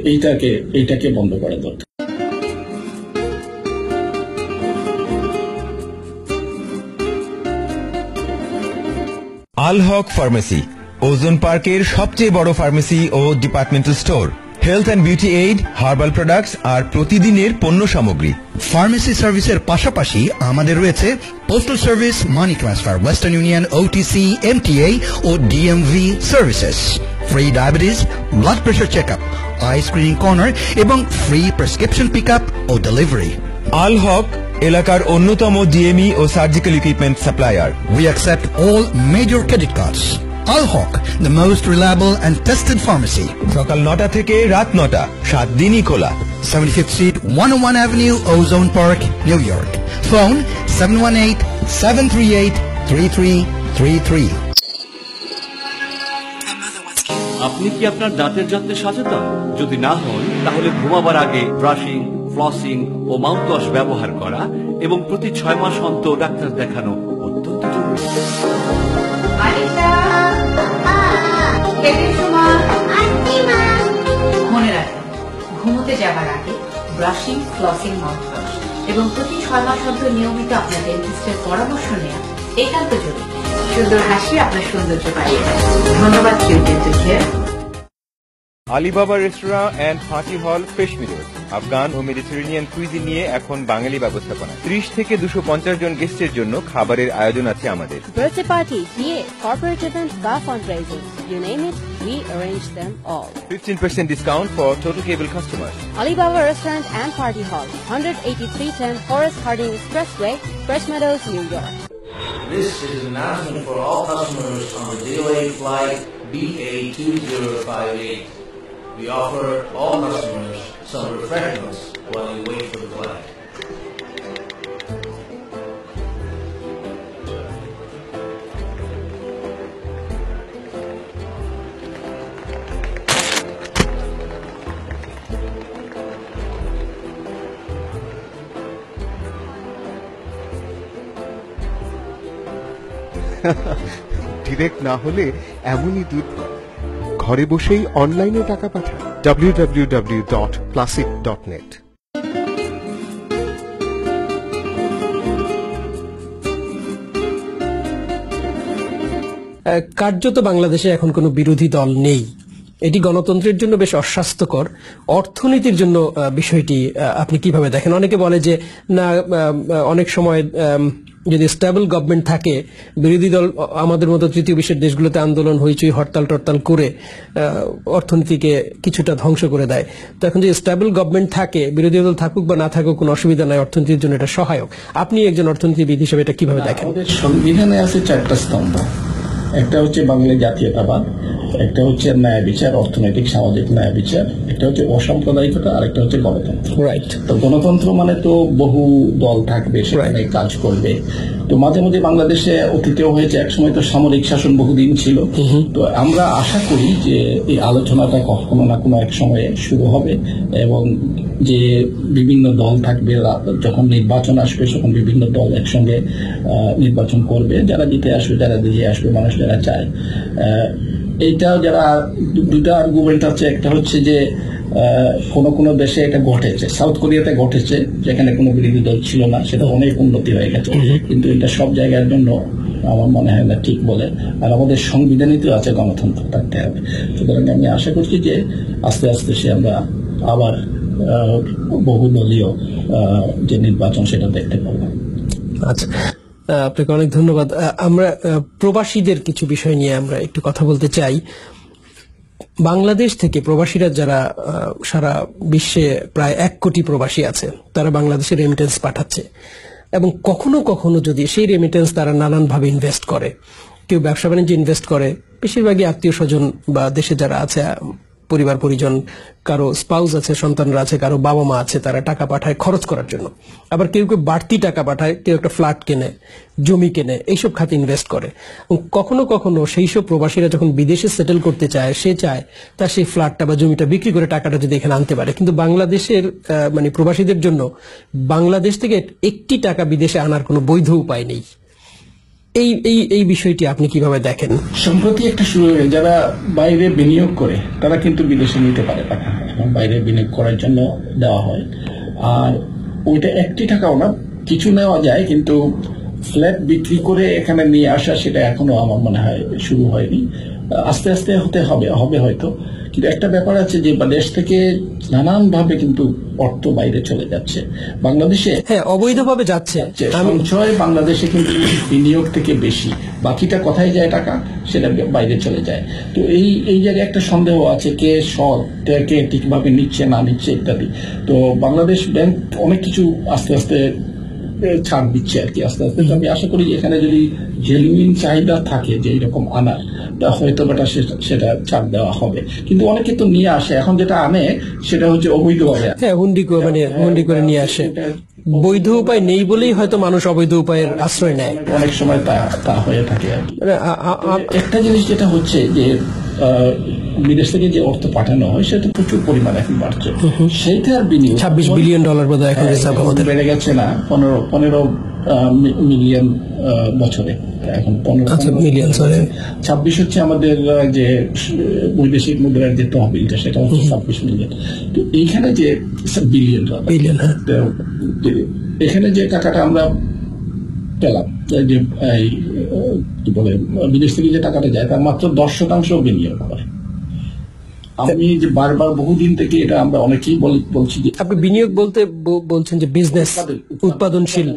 এইটাকে বন্ধ করা দরকার। আল হক ফার্মেসি, ওজন পার্কের সবচেয়ে বড় ফার্মেসি ও departmental store. Health and beauty aid, herbal products আর প্রতিদিনের পণ্য সামগ্রী। ফার্মেসি সার্ভিসের পাশাপাশি আমাদের রয়েছে postal service, money transfer, Western Union, OTC, MTA ও DMV services, free diabetes, blood pressure checkup, eye screening corner এবং ফ্রি প্রেসক্রিপশন পিকআপ ও ডেলিভারি। আল হক এলাকার অন্যতম ডিএমই ও surgical equipment supplier. We accept all major credit cards. Al Haq, the most reliable and tested pharmacy. সকাল 9টা থেকে রাত 9টা, 7 দিনই খোলা। 75th Street, 101 Avenue, Ozone Park, New York. Phone 718-738-3333. আপনি কি আপনার দাঁতের যত্নে সচেতন? যদি না হন তাহলে ঘুমাবার আগে ব্রাশিং, ফ্লসিং ও মাউথওয়াশ ব্যবহার করা এবং প্রতি 6 মাস অন্তর ডাক্তার দেখানো অত্যন্ত জরুরি। মনে রাখবেন, ঘুমোতে যাবার আগে ব্রাশিং, ফ্লসিং, মাউথওয়াশ এবং প্রতি 6 মাস অন্তর নিয়মিত আপনার ডেন্টিস্টের পরামর্শ নেওয়া একান্ত জরুরি। সুন্দর হাসি আপনার সৌন্দর্য বাড়িয়ে দেয়। ধন্যবাদ dental care. Alibaba restaurant and party hall, fresh meadows. Afghan ও মেডিটেরেনিয়ান কুইজিন নিয়ে এখন বাঙালি ব্যবস্থাপনা। 30 থেকে 250 জন গেস্টের জন্য খাবারের আয়োজন আছে আমাদের। Birthday party, PA, corporate events, car fundraising. You name it, we arrange them all. 15% discount for total cable customers. Alibaba Restaurant and Party Hall, 18310 Horace Harding Expressway, Fresh Meadows, New York. This is an announcement for all customers on the delayed flight BA2058. We offer all customers some refreshments while you wait for the flight. Direct না হলে এমনই দুধ ঘরে বসেই অনলাইনে টাকা পাঠান www.placid.net। কার্যত বাংলাদেশে এখন কোনো বিরোধী দল নেই, এটি গণতন্ত্রের জন্য বেশ অস্বাস্থ্যকর। অর্থনীতির জন্য বিষয়টি আপনি কিভাবে দেখেন? অনেকে বলে যে না, অনেক সময় যদি স্টেবল গভর্নমেন্ট থাকে, বিরোধী দল আমাদের মতো তৃতীয় বিশ্বের দেশগুলোতে আন্দোলন, হইচই, হরতাল টরতাল করে অর্থনীতিকে কিছুটা ধ্বংস করে দেয়। তো এখন যে স্টেবল গভর্নমেন্ট থাকে, বিরোধী দল থাকুক বা না থাকুক কোনো অসুবিধা নাই, অর্থনীতির জন্য এটা সহায়ক। আপনি একজন অর্থনীতিবিদ হিসেবে এটা কিভাবে দেখেন? আমাদের সংবিধানে আছে 4টা স্তম্ভ। একটা হচ্ছে বাঙালি জাতীয়তাবাদ, একটা হচ্ছে ন্যায় বিচার, অর্থনৈতিক সামাজিক ন্যায় বিচার, একটা হচ্ছে অসাম্প্রদায়িকতা, আর একটা হচ্ছে গণতন্ত্র। রাইট। তো গণতন্ত্র মানে তো বহু দল থাকবে, সেখানে কাজ করবে। তো মাঝে মাঝে বাংলাদেশে অতীতেও হয়েছে, একসময় তো সামরিক শাসন বহুদিন ছিল। তো আমরা আশা করি যে এই আলোচনাটা কখনো না কোনো এক সময়ে শুরু হবে, এবং যে বিভিন্ন দল থাকবে, যখন নির্বাচন আসবে তখন বিভিন্ন দল একসঙ্গে নির্বাচন করবে, যারা জিতে আসবে, যারা দিয়ে আসবে, মানুষ যারা চায়। এইটা যারা দুটা আর্গুমেন্ট আছে, একটা হচ্ছে যে কোন কোন দেশে এটা ঘটেছে, সাউথ কোরিয়াতে ঘটেছে, যেখানে কোনো বিরোধী দল ছিল না, সেটা অনেক উন্নতি হয়ে গেছে। কিন্তু এটা সব জায়গার জন্য আমার মনে হয় না ঠিক বলে। আর আমাদের সংবিধানেতেও আছে গণতন্ত্র থাকতে হবে। সুতরাং আমি আশা করছি যে আস্তে আস্তে সে আমরা আবার বহুদলীয় যে নির্বাচন সেটা দেখতে পাবো। আচ্ছা, আপনাকে অনেক ধন্যবাদ। আমরা প্রবাসীদের কিছু বিষয় নিয়ে আমরা একটু কথা বলতে চাই। বাংলাদেশ থেকে প্রবাসীরা যারা সারা বিশ্বে প্রায় 1 কোটি প্রবাসী আছে, তারা বাংলাদেশে রেমিটেন্স পাঠাচ্ছে এবং কখনো কখনো যদি সেই রেমিটেন্স তারা নানানভাবে ইনভেস্ট করে, কেউ ব্যবসা বাণিজ্যে ইনভেস্ট করে, বেশিরভাগই আত্মীয় স্বজন বা দেশে যারা আছে পরিবার পরিজন, কারো স্পাউস আছে, সন্তানরা আছে, কারো বাবা মা আছে, তারা টাকা পাঠায় খরচ করার জন্য। আবার কেউ কেউ বাড়তি টাকা পাঠায়, কেউ একটা ফ্ল্যাট কেনে, জমি কেনে, এইসব খাতে ইনভেস্ট করে। কখনো কখনো সেই সব প্রবাসীরা যখন বিদেশে সেটেল করতে চায়, সে চায় তার সেই ফ্ল্যাটটা বা জমিটা বিক্রি করে টাকাটা যদি এখানে আনতে পারে। কিন্তু বাংলাদেশের মানে প্রবাসীদের জন্য বাংলাদেশ থেকে একটি টাকা বিদেশে আনার কোনো বৈধ উপায় নেই। এই বিষয়টি আপনি কিভাবে দেখেন? সম্প্রতি একটা শুরু হয়ে যারা বাইরে বিনিয়োগ করে তারা কিন্তু বিদেশে নিতে পারে টাকা, এবং বাইরে বিনিয়োগ করার জন্য দেওয়া হয়। আর ওইটা একটি টাকাও না, কিছু নেওয়া যায়, কিন্তু ফ্ল্যাট বিক্রি করে এখানে নিয়ে আসা সেটা এখনো আমার মনে হয় শুরু হয়নি। আস্তে আস্তে হবে হয়তো। কিন্তু একটা ব্যাপার আছে যে দেশ থেকে নানান ভাবে কিন্তু অর্থ বাইরে চলে যাচ্ছে। বাংলাদেশে অবৈধভাবে যাচ্ছে, সঞ্চয় বাংলাদেশে কিন্তু বিনিয়োগ থেকে বেশি, বাকিটা কোথায় যায় টাকা, সেটা বাইরে চলে যায়। তো এই জায়গায় একটা সন্দেহ আছে, কে সৎ, কে ঠিকভাবে নিচ্ছে না নিচ্ছে ইত্যাদি। তো বাংলাদেশ ব্যাংক অনেক কিছু আস্তে আস্তে ছাড় দিচ্ছে আর কি, আস্তে আস্তে। আমি আশা করি যে এখানে যদি জেনুইন চাহিদা থাকে যে এইরকম আনার, হয়তো সেটা ছাড় দেওয়া হবে। কিন্তু অনেকে তো নিয়ে আসে, এখন যেটা আনে সেটা হচ্ছে অবৈধভাবে, হুন্ডি করে নিয়ে আসে। বৈধ উপায় নেই বলেই হয়তো মানুষ অবৈধ উপায়ের আশ্রয় নেয়, অনেক সময় তা হয়ে থাকে আর কি। একটা জিনিস যেটা হচ্ছে যে বিদেশ থেকে যে অর্থ পাঠানো হয় সেটা প্রচুর পরিমাণ এখন বাড়ছে, সেইটার বিনিয়োগ $26 বিলিয়ন বোধ হয় এখন বেড়ে গেছে না, 15 মিলিয়ন বছরে, এখন 15 মিলিয়ন। 26 হচ্ছে আমাদের যে বৈদেশিক মুদ্রার যে তহবিলটা, সেটা হচ্ছে 26 মিলিয়ন। তো এইখানে যে বিলিয়ন, এখানে যে টাকাটা আমরা পেলাম, যে কি বলে বিদেশ থেকে যে টাকাটা যায় তার মাত্র 10% বিনিয়োগ করে। আমি যে বারবার বহুদিন থেকে এটা আমরা অনেকেই বলছি যে আপনি বিনিয়োগ বলছেন যে বিজনেস, উৎপাদনশীল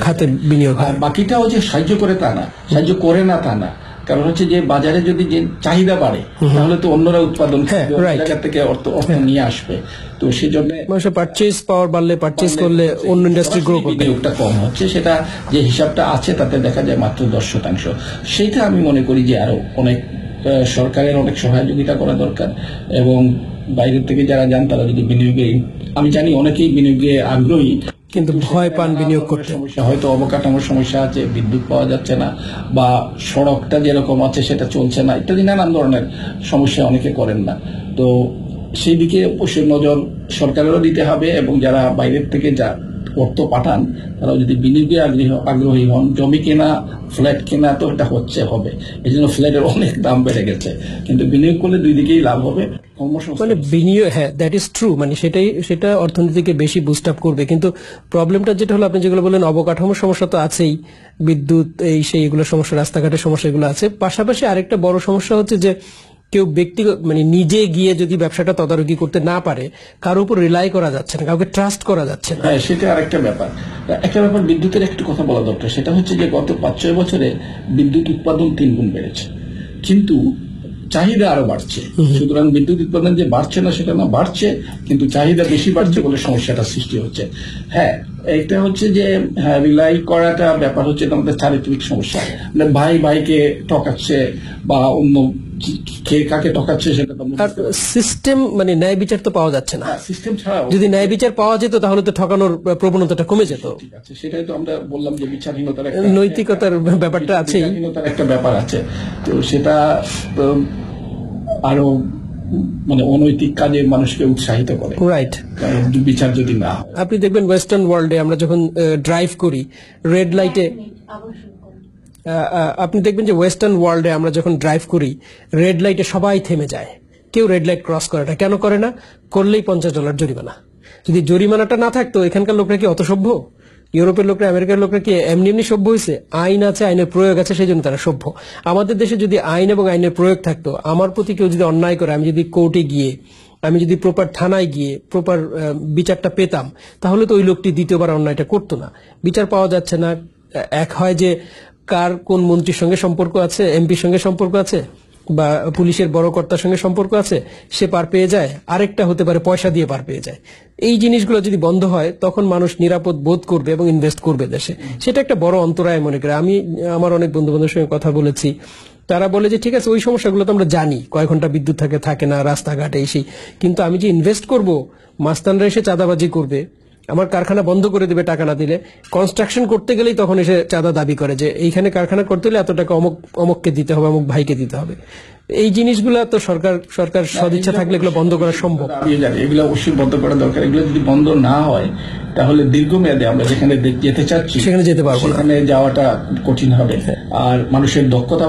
খাতে বিনিয়োগ, আর বাকিটাও যে সাহায্য করে তা না, সাহায্য করে না তা না। কারণ হচ্ছে যে বাজারে যদি যে চাহিদা বাড়ে তাহলে তো অন্যরা উৎপাদন জায়গা থেকে অর্থ নিয়ে আসবে। তো সেই জন্য মানুষের পারচেজ পাওয়ার বাড়লে, পারচেজ করলে অন্য ইন্ডাস্ট্রি গ্রো করবে। বিনিয়োগটা কম হচ্ছে, সেটা যে হিসাবটা আছে তাতে দেখা যায় মাত্র 10%। সেইটা আমি মনে করি যে আরো অনেক সরকারের অনেক সহযোগিতা করা দরকার, এবং বাইরের থেকে যারা যান তারা যদি বিনিয়োগে, আমি জানি অনেকেই বিনিয়োগে আগ্রহী কিন্তু ভয় পান বিনিয়োগ করতে। সমস্যা হয়তো অবকাঠামোর সমস্যা আছে, বিদ্যুৎ পাওয়া যাচ্ছে না, বা সড়কটা যেরকম আছে সেটা চলছে না, ইত্যাদি নানান ধরনের সমস্যা অনেকে করেন না। তো সেই দিকে অবশ্যই নজর সরকারেরও দিতে হবে, এবং যারা বাইরের থেকে যা অর্থ পাঠান তারাও যদি বিনিয়োগে আগ্রহী হন। জমি কেনা, ফ্ল্যাট কেনা তো এটা হবে, এই জন্য ফ্ল্যাটের অনেক দাম বেড়ে গেছে, কিন্তু বিনিয়োগ করলে দুই দিকেই লাভ হবে। মানে বিনিয়োগ, দ্যাট ইজ ট্রু, মানে সেটা অর্থনীতিকে বেশি বুস্ট আপ করবে। কিন্তু প্রবলেমটা যেটা হলো, আপনি যেগুলো বললেন, অবকাঠামোর সমস্যা তো আছেই, বিদ্যুৎ এগুলো সমস্যা, রাস্তাঘাটের সমস্যা এগুলো আছে। পাশাপাশি আরেকটা বড় সমস্যা হচ্ছে যে কেউ ব্যক্তিগত মানে নিজে গিয়ে যদি ব্যবসাটা তদারকি করতে না পারে, কারোর উপর রিলাই করা যাচ্ছে না, কাউকে ট্রাস্ট করা যাচ্ছে না। হ্যাঁ, সেটা আরেকটা ব্যাপার। একটা ব্যাপার বিদ্যুতের একটু কথা বলা দরকার, সেটা হচ্ছে যে গত 5-6 বছরে বিদ্যুৎ উৎপাদন 3 গুণ বেড়েছে, কিন্তু চাহিদা আরো বাড়ছে। সুতরাং বিদ্যুৎ উৎপাদন যে বাড়ছে না সেটা না, বাড়ছে, কিন্তু চাহিদা বেশি বাড়ছে বলে সমস্যাটা সৃষ্টি হচ্ছে। হ্যাঁ, এটা হচ্ছে যে রিলাই করাটা ব্যাপার হচ্ছে আমাদের চারিত্রিক সমস্যা, মানে ভাই ভাইকে ঠকাচ্ছে বা অন্য কে কাকে ঠকাচ্ছে সেটা তো। আর সিস্টেম মানে ন্যায় বিচার তো পাওয়া যাচ্ছে না। সিস্টেম ছাড়াও যদি ন্যায় বিচার পাওয়া যেত তাহলে তো ঠকানোর প্রবণতাটা কমে যেত। ঠিক আছে, সেটাই তো আমরা বললাম যে বিচারহীনতার নৈতিকতার ব্যাপারটা আছে, বিচারহীনতার একটা ব্যাপার আছে। তো সেটা আরো মানে অনৈতিক কাজে মানুষকে উৎসাহিত করে, রাইট? বিচার যদি না হয়, আপনি দেখবেন ওয়েস্টার্ন ওয়ার্ল্ডে আমরা যখন ড্রাইভ করি রেড লাইটে, আপনি দেখবেন যে ওয়েস্টার্ন ওয়ার্ল্ডে আমরা যখন ড্রাইভ করি রেড লাইটে সবাই থেমে যায়, কেউ রেড লাইট ক্রস করে না। কেন করে না? করলেই $50 জরিমানা। যদি জরিমানাটা না থাকতো এখানকার লোকরা কি অত সভ্য? ইউরোপের লোকরা, আমেরিকার লোকরা কি এমনি এমনি সভ্য হয়েছে? আইন আছে, আইনের প্রয়োগ আছে, সেই জন্য তারা সভ্য। আমাদের দেশে যদি আইন এবং আইনের প্রয়োগ থাকতো, আমার প্রতি কেউ যদি অন্যায় করে, আমি যদি কোর্টে গিয়ে, আমি যদি প্রপার থানায় গিয়ে প্রপার বিচারটা পেতাম, তাহলে তো ওই লোকটি দ্বিতীয়বার অন্যায়টা করতো না। বিচার পাওয়া যাচ্ছে না। এক হয় যে কার কোন মন্ত্রীর সঙ্গে সম্পর্ক আছে, এমপির সঙ্গে সম্পর্ক আছে, বা পুলিশের বড় কর্তার সঙ্গে সম্পর্ক আছে, সে পার পেয়ে যায়। আরেকটা হতে পারে পয়সা দিয়ে পার পেয়ে যায়। এই জিনিসগুলো যদি বন্ধ হয় তখন মানুষ নিরাপদ বোধ করবে এবং ইনভেস্ট করবে দেশে। সেটা একটা বড় অন্তরায় মনে করে। আমি আমার অনেক বন্ধু বান্ধবের সঙ্গে কথা বলেছি, তারা বলে যে ঠিক আছে ওই সমস্যাগুলো তো আমরা জানি, কয় ঘন্টা বিদ্যুৎ থাকে না, রাস্তাঘাটে এসে, কিন্তু আমি যে ইনভেস্ট করব, মাস্তানরা এসে চাঁদাবাজি করবে, আমার কারখানা বন্ধ করে দেবে টাকা না দিলে, কনস্ট্রাকশন করতে গেলেই তখন এসে চাঁদা দাবি করে যে এইখানে কারখানা করতে হলে এত টাকা অমুককে দিতে হবে, অমুক ভাইকে দিতে হবে। এই জিনিসগুলো তো সরকার সদিচ্ছা থাকলে এগুলো বন্ধ করা সম্ভব। আমি জানি এগুলো অবশ্যই বন্ধ করা দরকার। এগুলো যদি বন্ধ না হয় তাহলে দীর্ঘমেয়াদে আমরা যেখানে যেতে চাচ্ছি সেখানে যেতে পারবো না, সেখানে যাওয়াটা কঠিন হবে। আর মানুষের দক্ষতা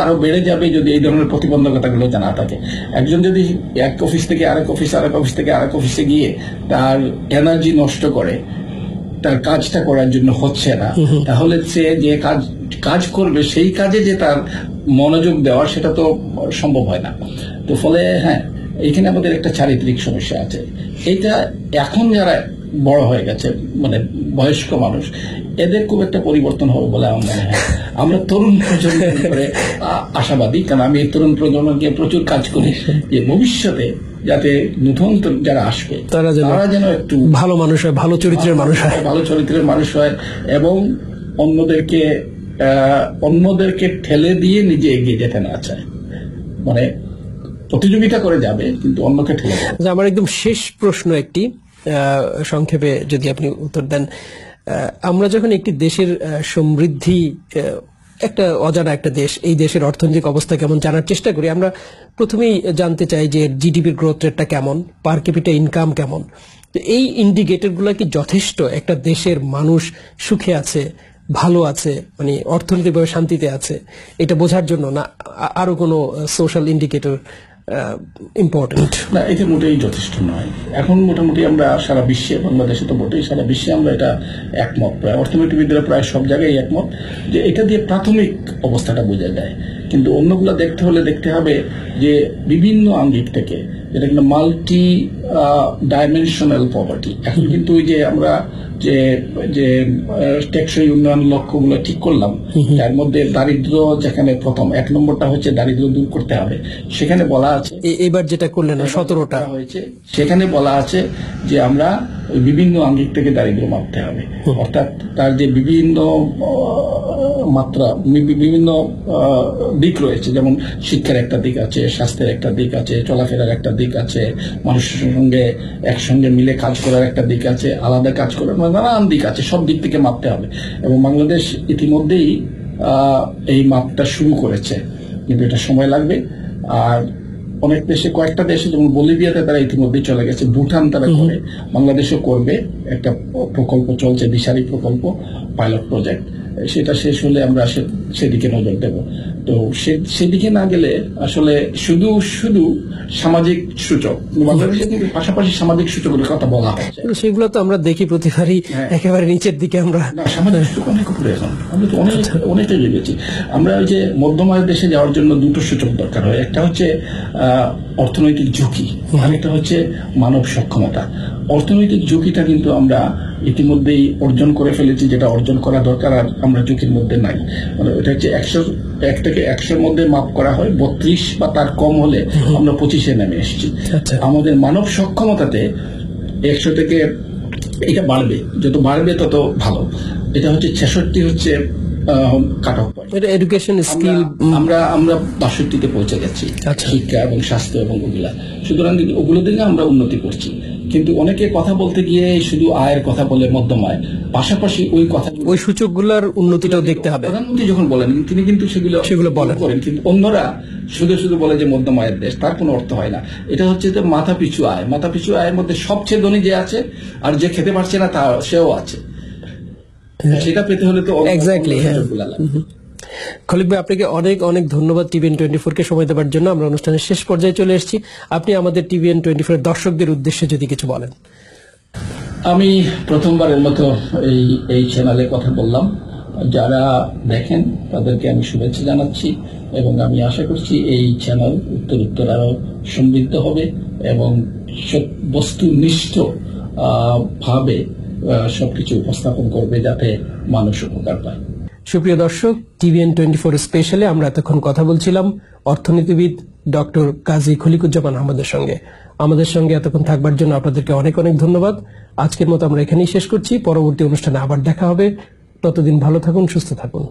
আরো বেড়ে যাবে যদি এই ধরনের প্রতিবন্ধকতাগুলো জানা থাকে। একজন যদি এক অফিস থেকে আরেক অফিস থেকে আরেক অফিসে গিয়ে তার এনার্জি নষ্ট করে, তার কাজটা করার জন্য হচ্ছে না, তাহলে সে যে কাজ করবে সেই কাজে যে তার মনোযোগ দেওয়া সেটা তো সম্ভব হয় না। তো ফলে হ্যাঁ, এখানে আমাদের একটা চারিত্রিক সমস্যা আছে। এটা এখন যারা বড় হয়ে গেছে, মানে বয়স্ক মানুষ, এদের খুব একটা পরিবর্তন হবে বলে আমার মনে হয়। আমরা তরুণ প্রজন্মের উপরে আশাবাদী, কারণ আমি এই তরুণ প্রজন্মকে প্রচুর কাজ করি যে ভবিষ্যতে যাতে নতুন যারা আসবে তারা যেন একটু ভালো মানুষ হয়, ভালো চরিত্রের মানুষ হয় এবং অন্যদেরকে ঠেলে দিয়ে নিজে এগিয়ে যেতে না চায়, মানে প্রতিযোগিতা করে যাবে কিন্তু অন্যকে ঠেলে যাবে। আমার একদম শেষ প্রশ্ন একটি, সংক্ষেপে যদি আপনি উত্তর দেন। আমরা যখন একটি দেশের সমৃদ্ধি, একটা অজানা একটা দেশ, এই দেশের অর্থনৈতিক অবস্থা কেমন জানার চেষ্টা করি, আমরা প্রথমেই জানতে চাই যে জিডিপির গ্রোথ রেটটা কেমন, পার ক্যাপিটা ইনকাম কেমন। তো এই ইন্ডিকেটরগুলো কি যথেষ্ট একটা দেশের মানুষ সুখে আছে, ভালো আছে, মানে অর্থনৈতিকভাবে শান্তিতে আছে, এটা বোঝার জন্য, না আরো কোনো সোশ্যাল ইন্ডিকেটর ইম্পর্টেন্ট? না, এটা মোটেই যথেষ্ট নয়। এখন মোটামুটি আমরা সারা বিশ্বে, বাংলাদেশে তো বটেই, সারা বিশ্বে আমরা এটা একমত, প্রায় অর্থনীতিবিদরা প্রায় সব জায়গায় একমত যে এটা দিয়ে প্রাথমিক অবস্থাটা বোঝা যায়। কিন্তু অন্যগুলো দেখতে হবে যে বিভিন্ন আঙ্গিক থেকে, যেটা কিন্তু মাল্টি ডাইমেনশনাল পভার্টি। এখন কিন্তু ওই যে আমরা যে টেকসই উন্নয়ন লক্ষ্যগুলো ঠিক করলাম, তার মধ্যে দারিদ্র যেখানে প্রথম 1 নম্বরটা হচ্ছে দারিদ্র দূর করতে হবে, সেখানে বলা আছে, এবার যেটা করলেন 17টা হয়েছে, সেখানে বলা আছে যে আমরা বিভিন্ন আঙ্গিক থেকে দারিদ্র মাপতে হবে। অর্থাৎ তার যে বিভিন্ন মাত্রা, বিভিন্ন দিক রয়েছে, যেমন শিক্ষার একটা দিক আছে, স্বাস্থ্যের একটা দিক আছে, চলাফেরার একটা দিক আছে, মানুষের সঙ্গে একসঙ্গে মিলে কাজ করার একটা দিক আছে, আলাদা কাজ করার নানান দিক আছে, সব দিক থেকে মাপতে হবে। এবং বাংলাদেশ ইতিমধ্যেই এই মাপটা শুরু করেছে, কিন্তু এটা সময় লাগবে। আর অনেক দেশে, কয়েকটা দেশে, যেমন বলিভিয়াতে তারা ইতিমধ্যেই চলে গেছে, ভুটান তারা করে, বাংলাদেশও করবে। একটা প্রকল্প চলছে, দিশারি প্রকল্প, পাইলট প্রজেক্ট, সেটা শেষ হলে আমরা সেদিকে নজর দেব। তো সেদিকে না গেলে আসলে শুধু সামাজিক সূচক, বাংলাদেশে কিন্তু পাশাপাশি সামাজিক সূচকের কথা বলা হচ্ছে, সেগুলো তো আমরা দেখি প্রতিবারই একেবারে নিচের দিকে। আমরা সামাজিক সূচক অনেক উপরে, এখন আমরা তো অনেকটাই লেগেছি। আমরা ওই যে মধ্যমায়ের দেশে যাওয়ার জন্য 2টো সূচক দরকার হয়, একটা হচ্ছে অর্থনৈতিক ঝুঁকি, আরেকটা হচ্ছে মানব সক্ষমতা। অর্থনৈতিক ঝুঁকিটা কিন্তু আমরা ইতিমধ্যেই অর্জন করে ফেলেছি, যেটা অর্জন করা দরকার, আর আমরা ঝুঁকির মধ্যে নাই। মানে এটা হচ্ছে 100 থেকে 100 মধ্যে মাপ করা হয়, 32 বা তার কম হলে আমরা 25-এ নেমে এসেছি। আমাদের মানব সক্ষমতাতে 100 থেকে এটা বাড়বে, যত বাড়বে তত ভালো। এটা হচ্ছে 66 হচ্ছে কাট অফ পয়েন্ট। এটা এডুকেশন স্কিল আমরা 62-তে পৌঁছে গেছি, শিক্ষা এবং স্বাস্থ্য এবং ওগুলা। সুতরাং ওগুলো দিকে আমরা উন্নতি করছি। কিন্তু অনেকে কথা বলতে গিয়ে শুধু আয়ের কথা বলে, মধ্যম আয়, পাশাপাশি ওই সূচকগুলোর উন্নতিটাও দেখতে হবে। প্রধানমন্ত্রী যখন বলেন তিনি কিন্তু সেগুলো করেন, কিন্তু অন্যরা শুধু বলে যে মধ্যম আয়ের দেশ, তার কোনো অর্থ হয় না। এটা হচ্ছে যে মাথা পিছু আয়ের মধ্যে সবচেয়ে ধনী যে আছে, আর যে খেতে পারছে না সেও আছে। সেটা পেতে হলে তো এক্স্যাক্টলি। খলিক ভাই, আপনাকে অনেক অনেক ধন্যবাদ টিভিএন 24 কে সময় দেওয়ার জন্য। আমরা অনুষ্ঠানের শেষ পর্যায়ে চলে এসেছি। আপনি আমাদের টিভিএন 24 এর দর্শকদের উদ্দেশ্যে যদি কিছু বলেন। আমি প্রথমবারের মতো এই চ্যানেলে কথা বললাম। যারা দেখেন তাদেরকে আমি শুভেচ্ছা জানাচ্ছি এবং আমি আশা করছি এই চ্যানেল উত্তর আরো সমৃদ্ধ হবে এবং বস্তুনিষ্ঠ ভাবে সবকিছু উপস্থাপন করবে যাতে মানুষ উপকার পায়। সুপ্রিয় দর্শক, টিভিএন 24 স্পেশালে আমরা এতক্ষণ কথা বলছিলাম অর্থনীতিবিদ ডক্টর কাজী খলিকুজ্জামান আহমদের সঙ্গে। আমাদের সঙ্গে এতক্ষণ থাকবার জন্য আপনাদেরকে অনেক অনেক ধন্যবাদ। আজকের মতো আমরা এখানেই শেষ করছি। পরবর্তী অনুষ্ঠানে আবার দেখা হবে। ততদিন ভালো থাকুন, সুস্থ থাকুন।